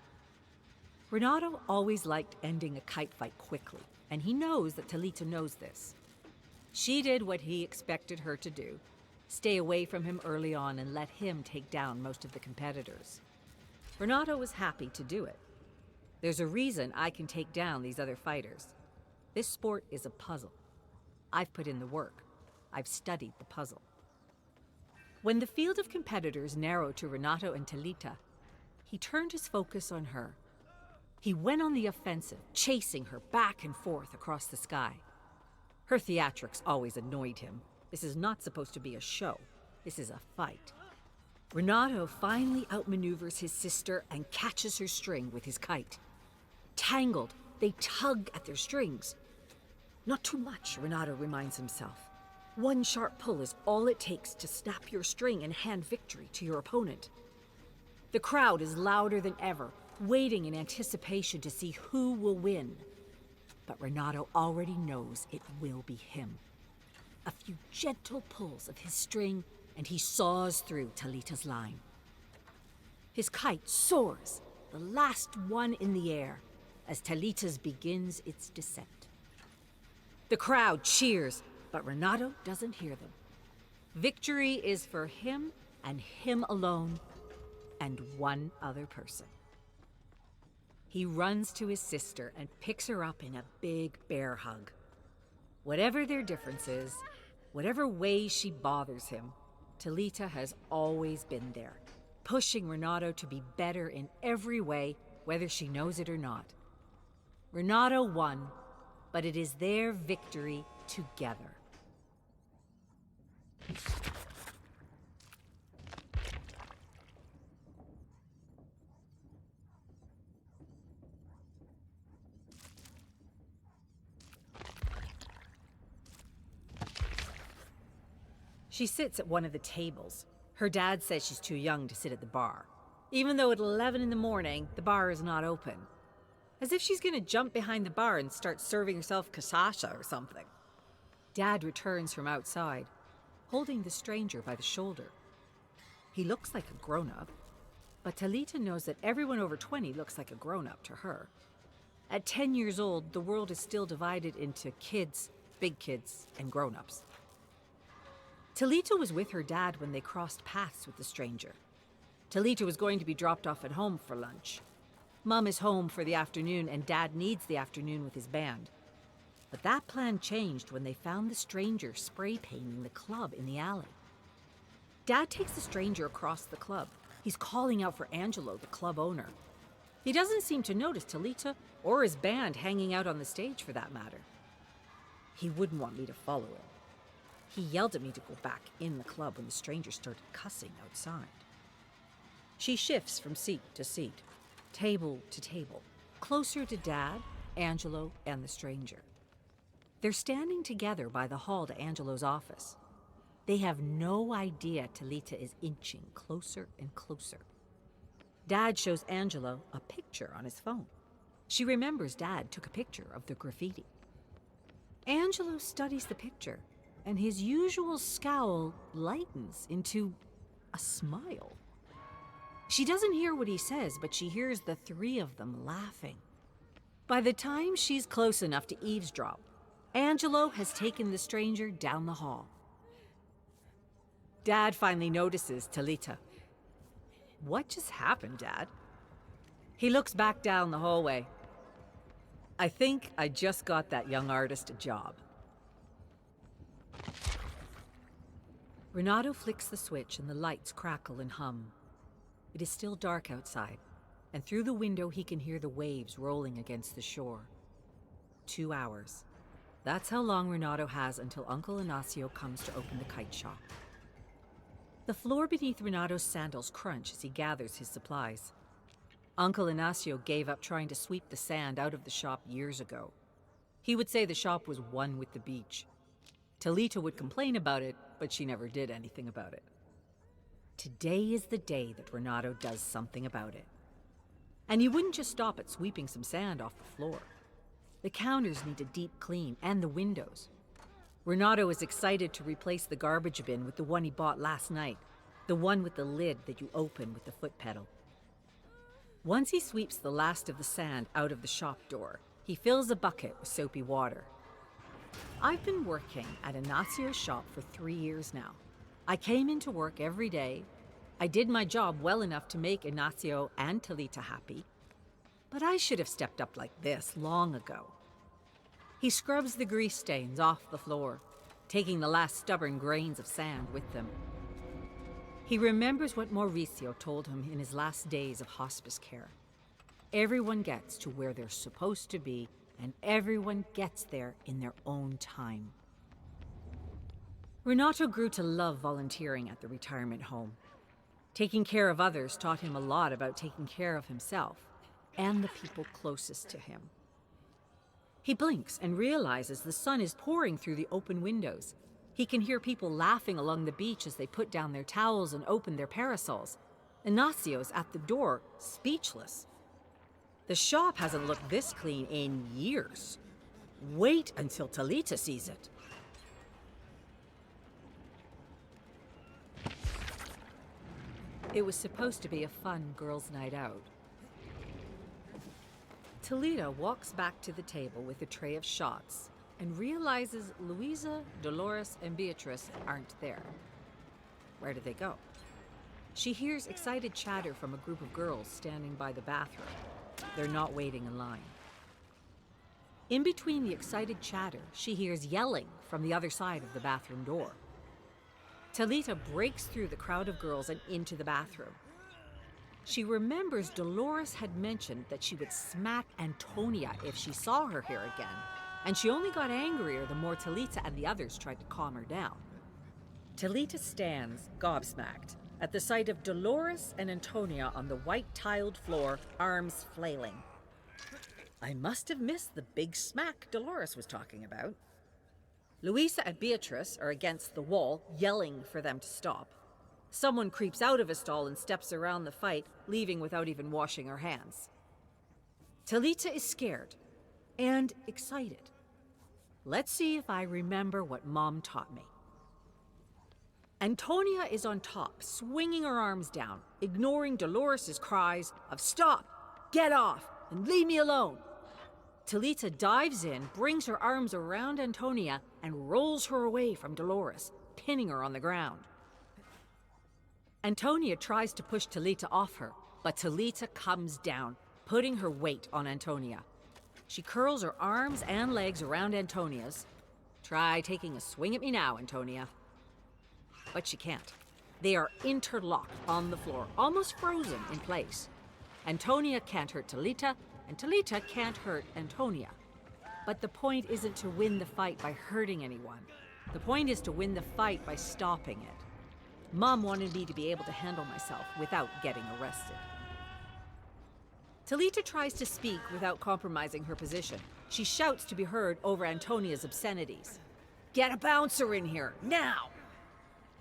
Renato always liked ending a kite fight quickly, and he knows that Talita knows this. She did what he expected her to do, stay away from him early on and let him take down most of the competitors. Renato was happy to do it. There's a reason I can take down these other fighters. This sport is a puzzle. I've put in the work. I've studied the puzzle. When the field of competitors narrowed to Renato and Talita, he turned his focus on her. He went on the offensive, chasing her back and forth across the sky. Her theatrics always annoyed him. This is not supposed to be a show. This is a fight. Renato finally outmaneuvers his sister and catches her string with his kite. Tangled, they tug at their strings. Not too much, Renato reminds himself. One sharp pull is all it takes to snap your string and hand victory to your opponent. The crowd is louder than ever, waiting in anticipation to see who will win. But Renato already knows it will be him. A few gentle pulls of his string, and he saws through Talita's line. His kite soars, the last one in the air, as Talita's begins its descent. The crowd cheers, but Renato doesn't hear them. Victory is for him and him alone, and one other person. He runs to his sister and picks her up in a big bear hug. Whatever their differences, whatever way she bothers him, Talita has always been there, pushing Renato to be better in every way, whether she knows it or not. Renato won, but it is their victory together. She sits at one of the tables. Her dad says she's too young to sit at the bar, even though at 11 in the morning, the bar is not open. As if she's gonna jump behind the bar and start serving herself cachaça or something. Dad returns from outside, holding the stranger by the shoulder. He looks like a grown-up, but Talita knows that everyone over 20 looks like a grown-up to her. At 10 years old, the world is still divided into kids, big kids, and grown-ups. Talita was with her dad when they crossed paths with the stranger. Talita was going to be dropped off at home for lunch. Mom is home for the afternoon, and Dad needs the afternoon with his band. But that plan changed when they found the stranger spray painting the club in the alley. Dad takes the stranger across the club. He's calling out for Angelo, the club owner. He doesn't seem to notice Talita or his band hanging out on the stage for that matter. He wouldn't want me to follow him. He yelled at me to go back in the club when the stranger started cussing outside. She shifts from seat to seat, table to table, closer to Dad, Angelo, and the stranger. They're standing together by the hall to Angelo's office. They have no idea Talita is inching closer and closer. Dad shows Angelo a picture on his phone. She remembers Dad took a picture of the graffiti. Angelo studies the picture, and his usual scowl lightens into a smile. She doesn't hear what he says, but she hears the three of them laughing. By the time she's close enough to eavesdrop, Angelo has taken the stranger down the hall. Dad finally notices Talita. What just happened, Dad? He looks back down the hallway. I think I just got that young artist a job. Renato flicks the switch and the lights crackle and hum. It is still dark outside, and through the window he can hear the waves rolling against the shore. 2 hours. That's how long Renato has until Uncle Ignacio comes to open the kite shop. The floor beneath Renato's sandals crunch as he gathers his supplies. Uncle Ignacio gave up trying to sweep the sand out of the shop years ago. He would say the shop was one with the beach. Talita would complain about it, but she never did anything about it. Today is the day that Renato does something about it. And he wouldn't just stop at sweeping some sand off the floor. The counters need a deep clean, and the windows. Renato is excited to replace the garbage bin with the one he bought last night, the one with the lid that you open with the foot pedal. Once he sweeps the last of the sand out of the shop door, he fills a bucket with soapy water. I've been working at Ignacio's shop for 3 years now. I came into work every day. I did my job well enough to make Ignacio and Talita happy. But I should have stepped up like this long ago. He scrubs the grease stains off the floor, taking the last stubborn grains of sand with them. He remembers what Mauricio told him in his last days of hospice care. Everyone gets to where they're supposed to be, and everyone gets there in their own time. Renato grew to love volunteering at the retirement home. Taking care of others taught him a lot about taking care of himself and the people closest to him. He blinks and realizes the sun is pouring through the open windows. He can hear people laughing along the beach as they put down their towels and open their parasols. Ignacio's at the door, speechless. The shop hasn't looked this clean in years. Wait until Talita sees it. It was supposed to be a fun girls' night out. Talita walks back to the table with a tray of shots and realizes Luisa, Dolores, and Beatrice aren't there. Where did they go? She hears excited chatter from a group of girls standing by the bathroom. They're not waiting in line. In between the excited chatter, she hears yelling from the other side of the bathroom door. Talita breaks through the crowd of girls and into the bathroom. She remembers Dolores had mentioned that she would smack Antonia if she saw her here again, and she only got angrier the more Talita and the others tried to calm her down. Talita stands, gobsmacked, at the sight of Dolores and Antonia on the white-tiled floor, arms flailing. I must have missed the big smack Dolores was talking about. Luisa and Beatrice are against the wall, yelling for them to stop. Someone creeps out of a stall and steps around the fight, leaving without even washing her hands. Talita is scared and excited. Let's see if I remember what Mom taught me. Antonia is on top, swinging her arms down, ignoring Dolores' cries of "Stop! Get off! And leave me alone!" Talita dives in, brings her arms around Antonia, and rolls her away from Dolores, pinning her on the ground. Antonia tries to push Talita off her, but Talita comes down, putting her weight on Antonia. She curls her arms and legs around Antonia's. Try taking a swing at me now, Antonia. But she can't. They are interlocked on the floor, almost frozen in place. Antonia can't hurt Talita, and Talita can't hurt Antonia. But the point isn't to win the fight by hurting anyone. The point is to win the fight by stopping it. Mom wanted me to be able to handle myself without getting arrested. Talita tries to speak without compromising her position. She shouts to be heard over Antonia's obscenities. "Get a bouncer in here, now!"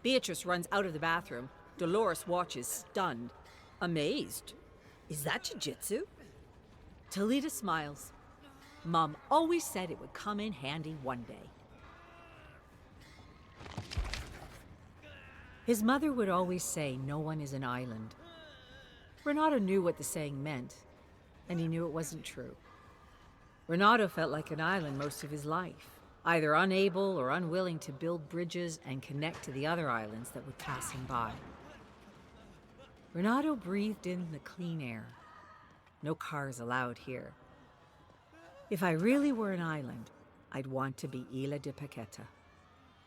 Beatrice runs out of the bathroom. Dolores watches, stunned, amazed. "Is that jiu-jitsu?" Talita smiles. Mom always said it would come in handy one day. His mother would always say, "No one is an island." Renato knew what the saying meant, and he knew it wasn't true. Renato felt like an island most of his life, either unable or unwilling to build bridges and connect to the other islands that would pass him by. Renato breathed in the clean air. No cars allowed here. If I really were an island, I'd want to be Isla de Paqueta.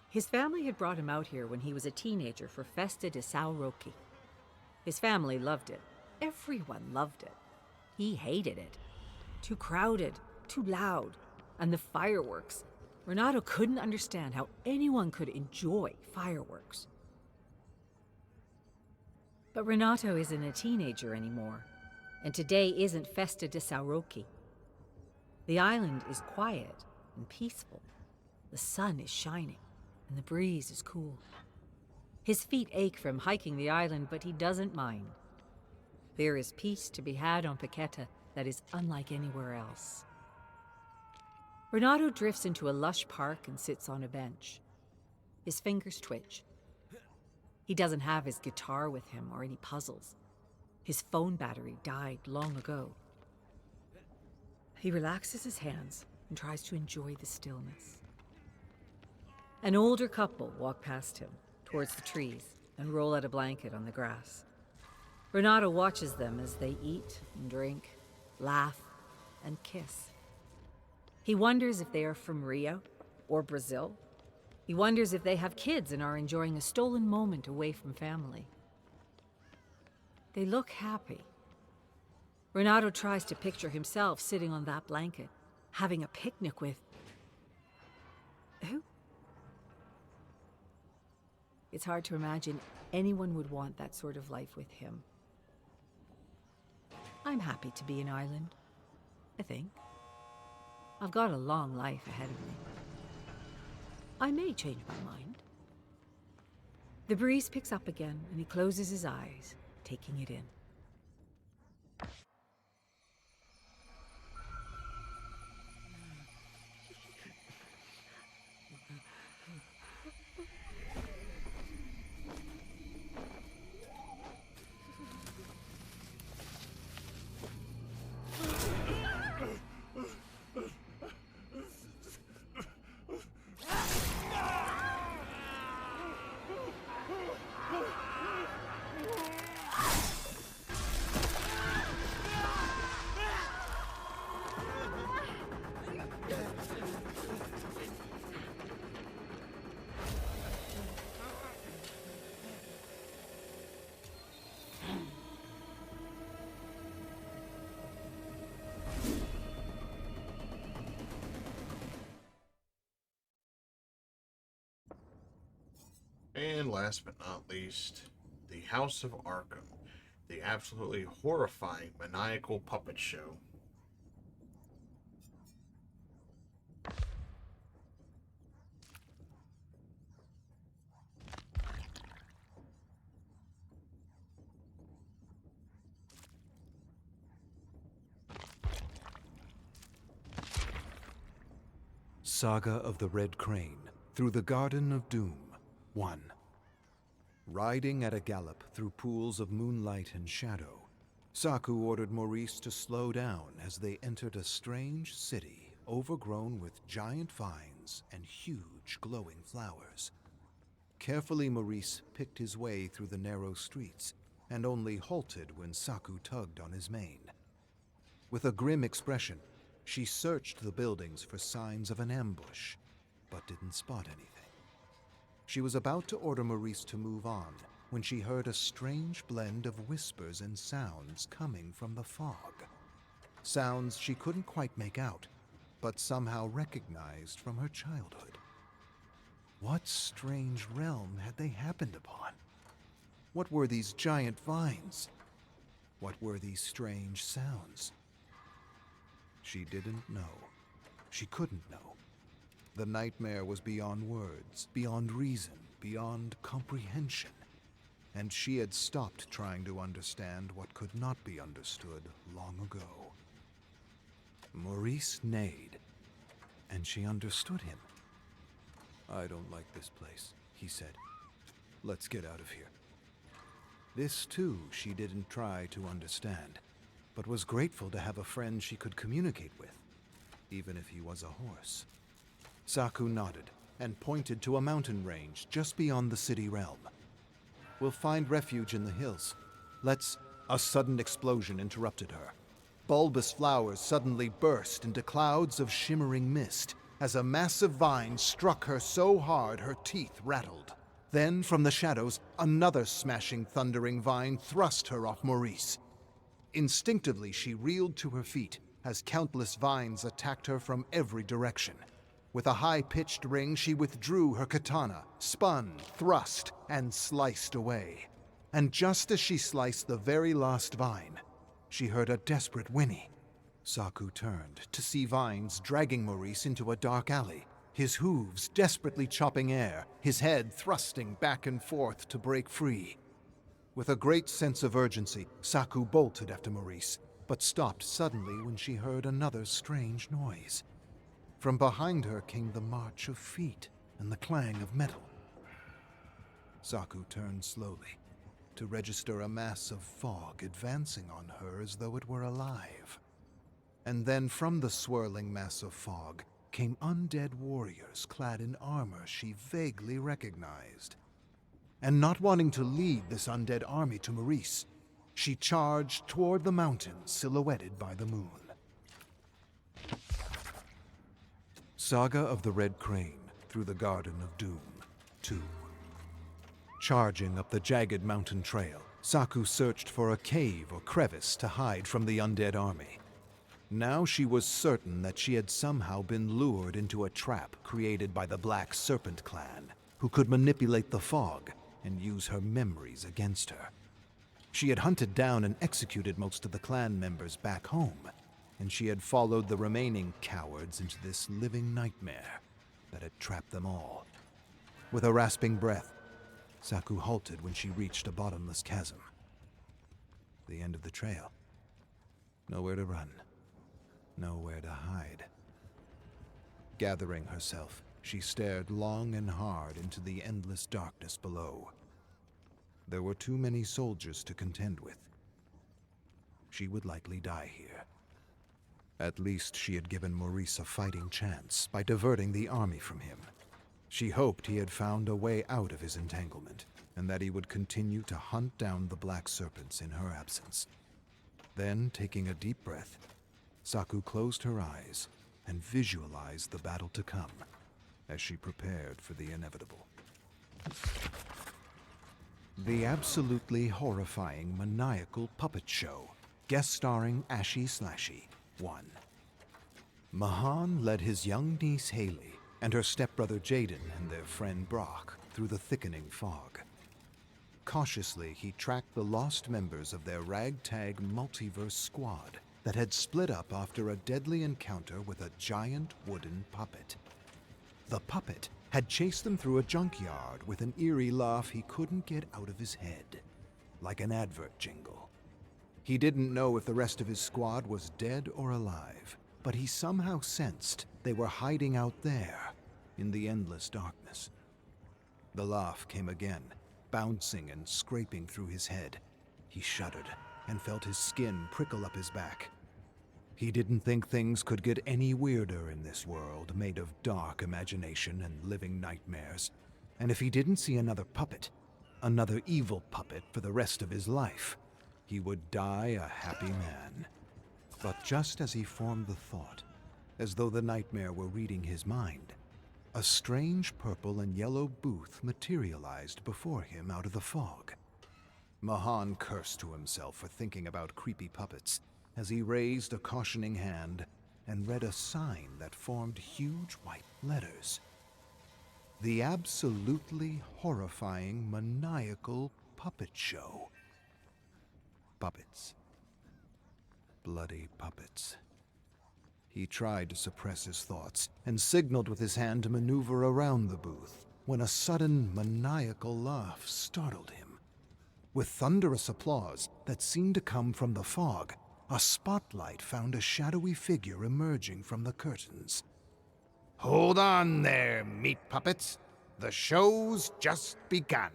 His family had brought him out here when he was a teenager for Festa de São Roque. His family loved it. Everyone loved it. He hated it. Too crowded, too loud, and the fireworks. Renato couldn't understand how anyone could enjoy fireworks. But Renato isn't a teenager anymore, and today isn't Festa de São Roque. The island is quiet and peaceful. The sun is shining, and the breeze is cool. His feet ache from hiking the island, but he doesn't mind. There is peace to be had on Paqueta that is unlike anywhere else. Renato drifts into a lush park and sits on a bench. His fingers twitch. He doesn't have his guitar with him or any puzzles. His phone battery died long ago. He relaxes his hands and tries to enjoy the stillness. An older couple walk past him, towards the trees, and roll out a blanket on the grass. Renato watches them as they eat and drink, laugh, and kiss. He wonders if they are from Rio or Brazil. He wonders if they have kids and are enjoying a stolen moment away from family. They look happy. Renato tries to picture himself sitting on that blanket, having a picnic with... who? It's hard to imagine anyone would want that sort of life with him. I'm happy to be an island, I think. I've got a long life ahead of me. I may change my mind. The breeze picks up again, and he closes his eyes, taking it in. And last but not least, the House of Arkham, the absolutely horrifying maniacal puppet show. Saga of the Red Crane, Through the Garden of Doom, 1. Riding at a gallop through pools of moonlight and shadow, Saku ordered Maurice to slow down as they entered a strange city overgrown with giant vines and huge glowing flowers. Carefully, Maurice picked his way through the narrow streets and only halted when Saku tugged on his mane. With a grim expression, she searched the buildings for signs of an ambush, but didn't spot anything. She was about to order Maurice to move on when she heard a strange blend of whispers and sounds coming from the fog. Sounds she couldn't quite make out, but somehow recognized from her childhood. What strange realm had they happened upon? What were these giant vines? What were these strange sounds? She didn't know. She couldn't know. The nightmare was beyond words, beyond reason, beyond comprehension. And she had stopped trying to understand what could not be understood long ago. Maurice neighed, and she understood him. "I don't like this place," he said. "Let's get out of here." This, too, she didn't try to understand, but was grateful to have a friend she could communicate with, even if he was a horse. Saku nodded and pointed to a mountain range just beyond the city realm. "We'll find refuge in the hills. Let's..." A sudden explosion interrupted her. bulbous flowers suddenly burst into clouds of shimmering mist as a massive vine struck her so hard her teeth rattled. Then, from the shadows, another smashing, thundering vine thrust her off Maurice. Instinctively, she reeled to her feet as countless vines attacked her from every direction. With a high-pitched ring, she withdrew her katana, spun, thrust, and sliced away. And just as she sliced the very last vine, she heard a desperate whinny. Saku turned to see vines dragging Maurice into a dark alley, his hooves desperately chopping air, his head thrusting back and forth to break free. With a great sense of urgency, Saku bolted after Maurice, but stopped suddenly when she heard another strange noise. From behind her came the march of feet and the clang of metal. Saku turned slowly to register a mass of fog advancing on her as though it were alive. And then from the swirling mass of fog came undead warriors clad in armor she vaguely recognized. And not wanting to lead this undead army to Maurice, she charged toward the mountains silhouetted by the moon. Saga of the Red Crane through the Garden of Doom 2. Charging up the jagged mountain trail, Saku searched for a cave or crevice to hide from the undead army. Now she was certain that she had somehow been lured into a trap created by the Black Serpent clan, who could manipulate the fog and use her memories against her. She had hunted down and executed most of the clan members back home, and she had followed the remaining cowards into this living nightmare that had trapped them all. With a rasping breath, Saku halted when she reached a bottomless chasm. The end of the trail. Nowhere to run. Nowhere to hide. Gathering herself, she stared long and hard into the endless darkness below. There were too many soldiers to contend with. She would likely die here. At least she had given Maurice a fighting chance by diverting the army from him. She hoped he had found a way out of his entanglement, and that he would continue to hunt down the Black Serpents in her absence. Then, taking a deep breath, Saku closed her eyes and visualized the battle to come as she prepared for the inevitable. The absolutely horrifying maniacal puppet show, guest starring Ashy Slashy, 1. Mahan led his young niece Haley and her stepbrother Jaden and their friend Brock through the thickening fog. Cautiously, he tracked the lost members of their ragtag multiverse squad that had split up after a deadly encounter with a giant wooden puppet. The puppet had chased them through a junkyard with an eerie laugh he couldn't get out of his head, like an advert jingle. He didn't know if the rest of his squad was dead or alive, but he somehow sensed they were hiding out there in the endless darkness. The laugh came again, bouncing and scraping through his head. He shuddered and felt his skin prickle up his back. He didn't think things could get any weirder in this world made of dark imagination and living nightmares. And if he didn't see another puppet, another evil puppet for the rest of his life, he would die a happy man. But just as he formed the thought, as though the nightmare were reading his mind, a strange purple and yellow booth materialized before him out of the fog. Mahan cursed to himself for thinking about creepy puppets as he raised a cautioning hand and read a sign that formed huge white letters. The absolutely horrifying maniacal puppet show. Puppets. Bloody puppets. He tried to suppress his thoughts and signaled with his hand to maneuver around the booth when a sudden maniacal laugh startled him. With thunderous applause that seemed to come from the fog, a spotlight found a shadowy figure emerging from the curtains. Hold on there, meat puppets. The show's just begun.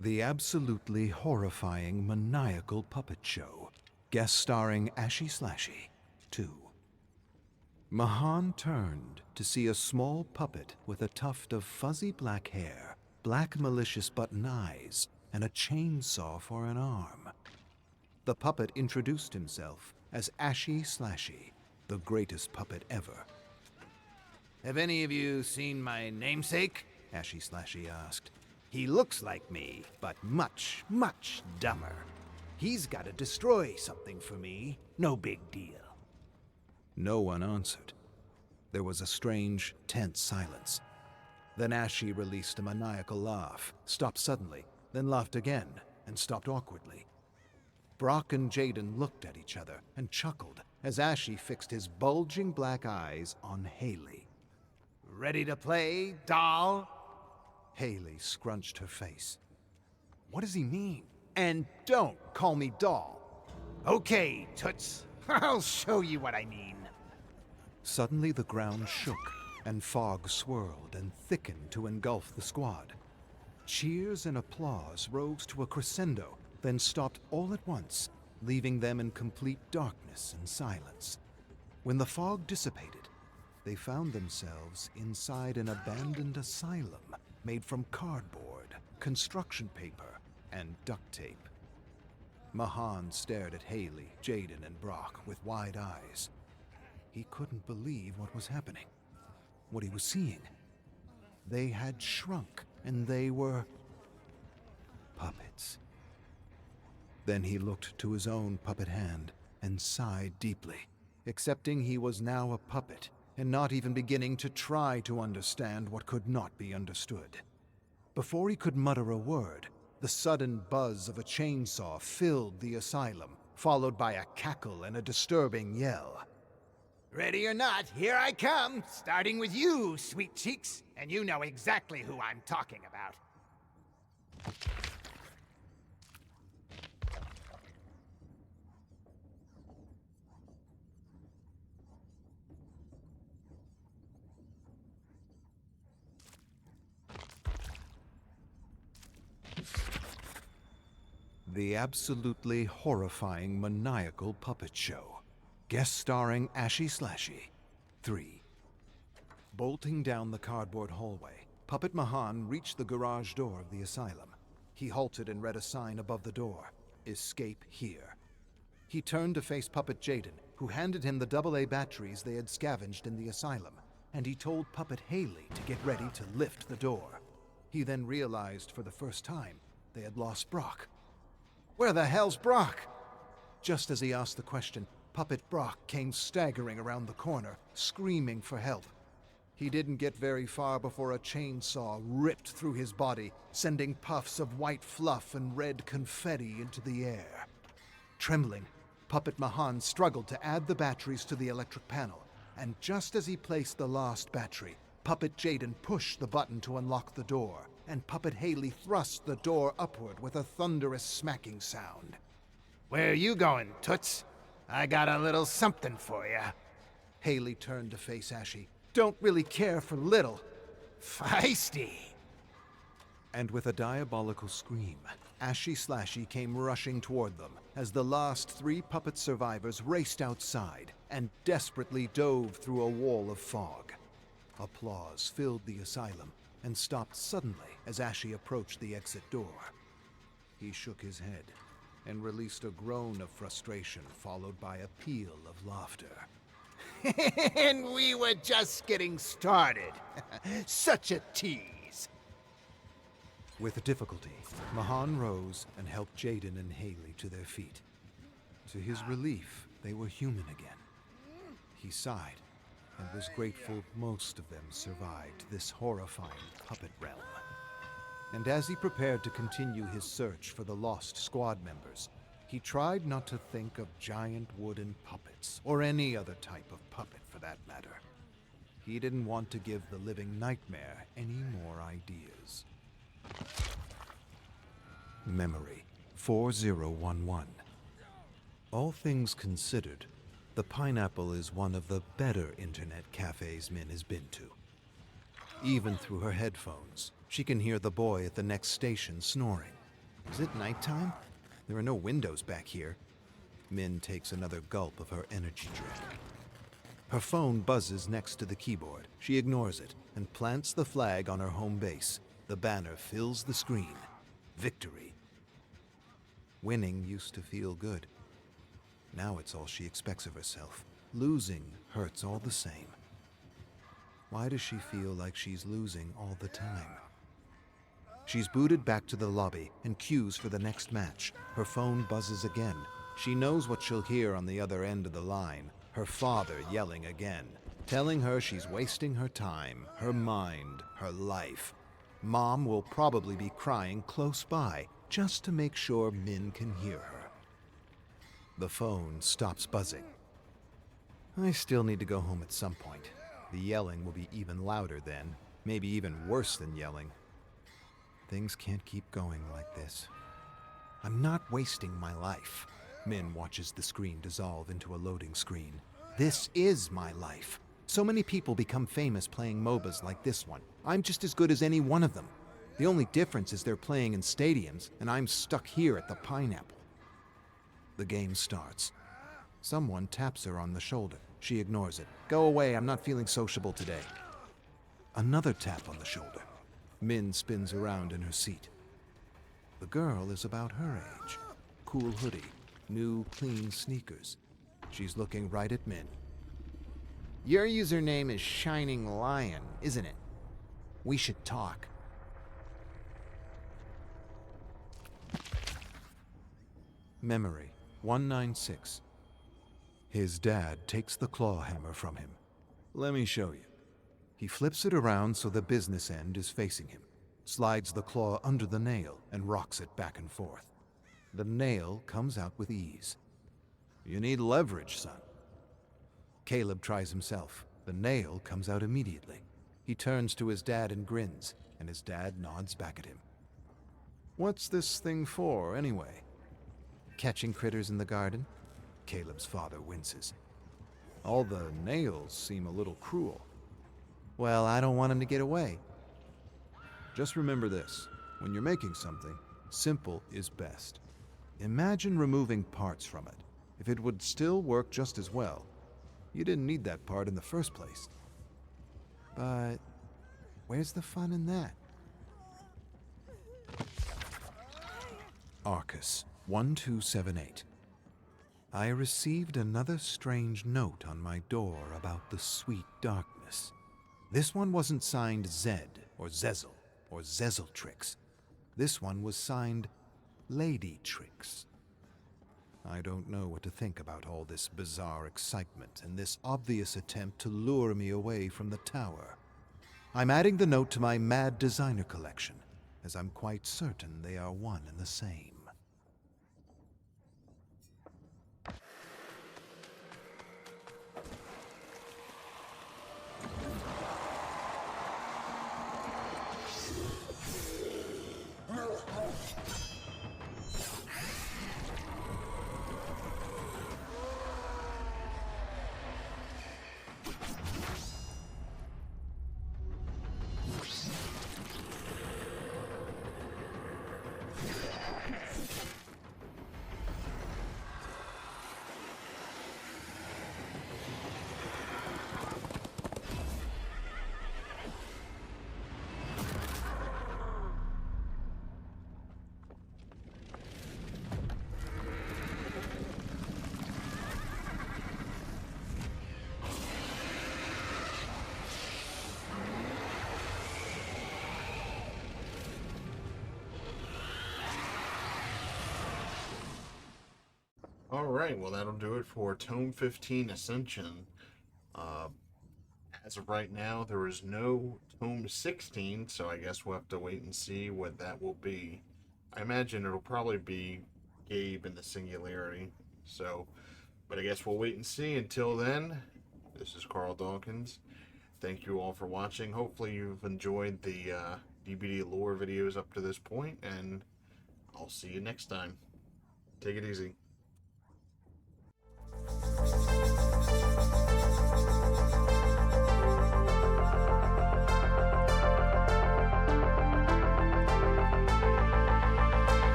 The absolutely horrifying maniacal puppet show, guest starring Ashy Slashy, 2. Mahan turned to see a small puppet with a tuft of fuzzy black hair, black malicious button eyes, and a chainsaw for an arm. The puppet introduced himself as Ashy Slashy, the greatest puppet ever. Have any of you seen my namesake? Ashy Slashy asked. He looks like me, but much, much dumber. He's got to destroy something for me. No big deal. No one answered. There was a strange, tense silence. Then Ashy released a maniacal laugh, stopped suddenly, then laughed again, and stopped awkwardly. Brock and Jaden looked at each other and chuckled as Ashy fixed his bulging black eyes on Haley. Ready to play, doll? Haley scrunched her face. What does he mean? And don't call me doll. Okay, Toots. I'll show you what I mean. Suddenly the ground shook, and fog swirled and thickened to engulf the squad. Cheers and applause rose to a crescendo, then stopped all at once, leaving them in complete darkness and silence. When the fog dissipated, they found themselves inside an abandoned asylum made from cardboard, construction paper, and duct tape. Mahan stared at Haley, Jaden, and Brock with wide eyes. He couldn't believe what was happening, what he was seeing. They had shrunk, and they were puppets. Then he looked to his own puppet hand and sighed deeply, accepting he was now a puppet and not even beginning to try to understand what could not be understood. Before he could mutter a word, the sudden buzz of a chainsaw filled the asylum, followed by a cackle and a disturbing yell. Ready or not, here I come, starting with you, sweet cheeks, and you know exactly who I'm talking about. The absolutely horrifying maniacal puppet show. Guest starring Ashy Slashy. 3. Bolting down the cardboard hallway, Puppet Mahan reached the garage door of the asylum. He halted and read a sign above the door. Escape here. He turned to face Puppet Jaden, who handed him the AA batteries they had scavenged in the asylum, and he told Puppet Haley to get ready to lift the door. He then realized for the first time they had lost Brock. Where the hell's Brock? Just as he asked the question, Puppet Brock came staggering around the corner, screaming for help. He didn't get very far before a chainsaw ripped through his body, sending puffs of white fluff and red confetti into the air. Trembling, Puppet Mahan struggled to add the batteries to the electric panel, and just as he placed the last battery, Puppet Jaden pushed the button to unlock the door, and Puppet Haley thrust the door upward with a thunderous smacking sound. Where you going, Toots? I got a little something for you. Haley turned to face Ashy. Don't really care for little. Feisty. And with a diabolical scream, Ashy Slashy came rushing toward them as the last 3 puppet survivors raced outside and desperately dove through a wall of fog. Applause filled the asylum and stopped suddenly as Ashy approached the exit door. He shook his head and released a groan of frustration followed by a peal of laughter. And we were just getting started. Such a tease. With difficulty, Mahan rose and helped Jaden and Haley to their feet. To his relief, they were human again. He sighed and was grateful most of them survived this horrifying puppet realm. And as he prepared to continue his search for the lost squad members, he tried not to think of giant wooden puppets, or any other type of puppet for that matter. He didn't want to give the living nightmare any more ideas. Memory 4011. All things considered, the Pineapple is one of the better internet cafes Min has been to. Even through her headphones, she can hear the boy at the next station snoring. Is it nighttime? There are no windows back here. Min takes another gulp of her energy drink. Her phone buzzes next to the keyboard. She ignores it and plants the flag on her home base. The banner fills the screen. Victory Winning used to feel good. Now it's all she expects of herself. Losing hurts all the same. Why does she feel like she's losing all the time? She's booted back to the lobby and queues for the next match. Her phone buzzes again. She knows what she'll hear on the other end of the line. Her father yelling again, telling her she's wasting her time, her mind, her life. Mom will probably be crying close by, just to make sure Min can hear her. The phone stops buzzing. I still need to go home at some point. The yelling will be even louder then, maybe even worse than yelling. Things can't keep going like this. I'm not wasting my life. Min watches the screen dissolve into a loading screen. This is my life. So many people become famous playing MOBAs like this one. I'm just as good as any one of them. The only difference is they're playing in stadiums, and I'm stuck here at the Pineapple. The game starts. Someone taps her on the shoulder. She ignores it. Go away, I'm not feeling sociable today. Another tap on the shoulder. Min spins around in her seat. The girl is about her age. Cool hoodie, new clean sneakers. She's looking right at Min. Your username is Shining Lion, isn't it? We should talk. Memory 196. His dad takes the claw hammer from him. Let me show you. He flips it around so the business end is facing him, slides the claw under the nail, and rocks it back and forth. The nail comes out with ease. You need leverage, son. Caleb tries himself. The nail comes out immediately. He turns to his dad and grins, and his dad nods back at him. What's this thing for, anyway? Catching critters in the garden? Caleb's father winces. All the nails seem a little cruel. Well, I don't want him to get away. Just remember this. When you're making something, simple is best. Imagine removing parts from it. If it would still work just as well, you didn't need that part in the first place. But where's the fun in that? Arcus 1278. I received another strange note on my door about the sweet darkness. This one wasn't signed Zed or Zezel or Zezeltrix. This one was signed Lady Trix. I don't know what to think about all this bizarre excitement and this obvious attempt to lure me away from the tower. I'm adding the note to my Mad Designer collection, as I'm quite certain they are one and the same. Alright, well that'll do it for Tome 15 Ascension. As of right now, there is no Tome 16, so I guess we'll have to wait and see what that will be. I imagine it'll probably be Gabe in the Singularity, but I guess we'll wait and see. Until then, this is Carl Dawkins. Thank you all for watching. Hopefully you've enjoyed the DBD lore videos up to this point, and I'll see you next time. Take it easy.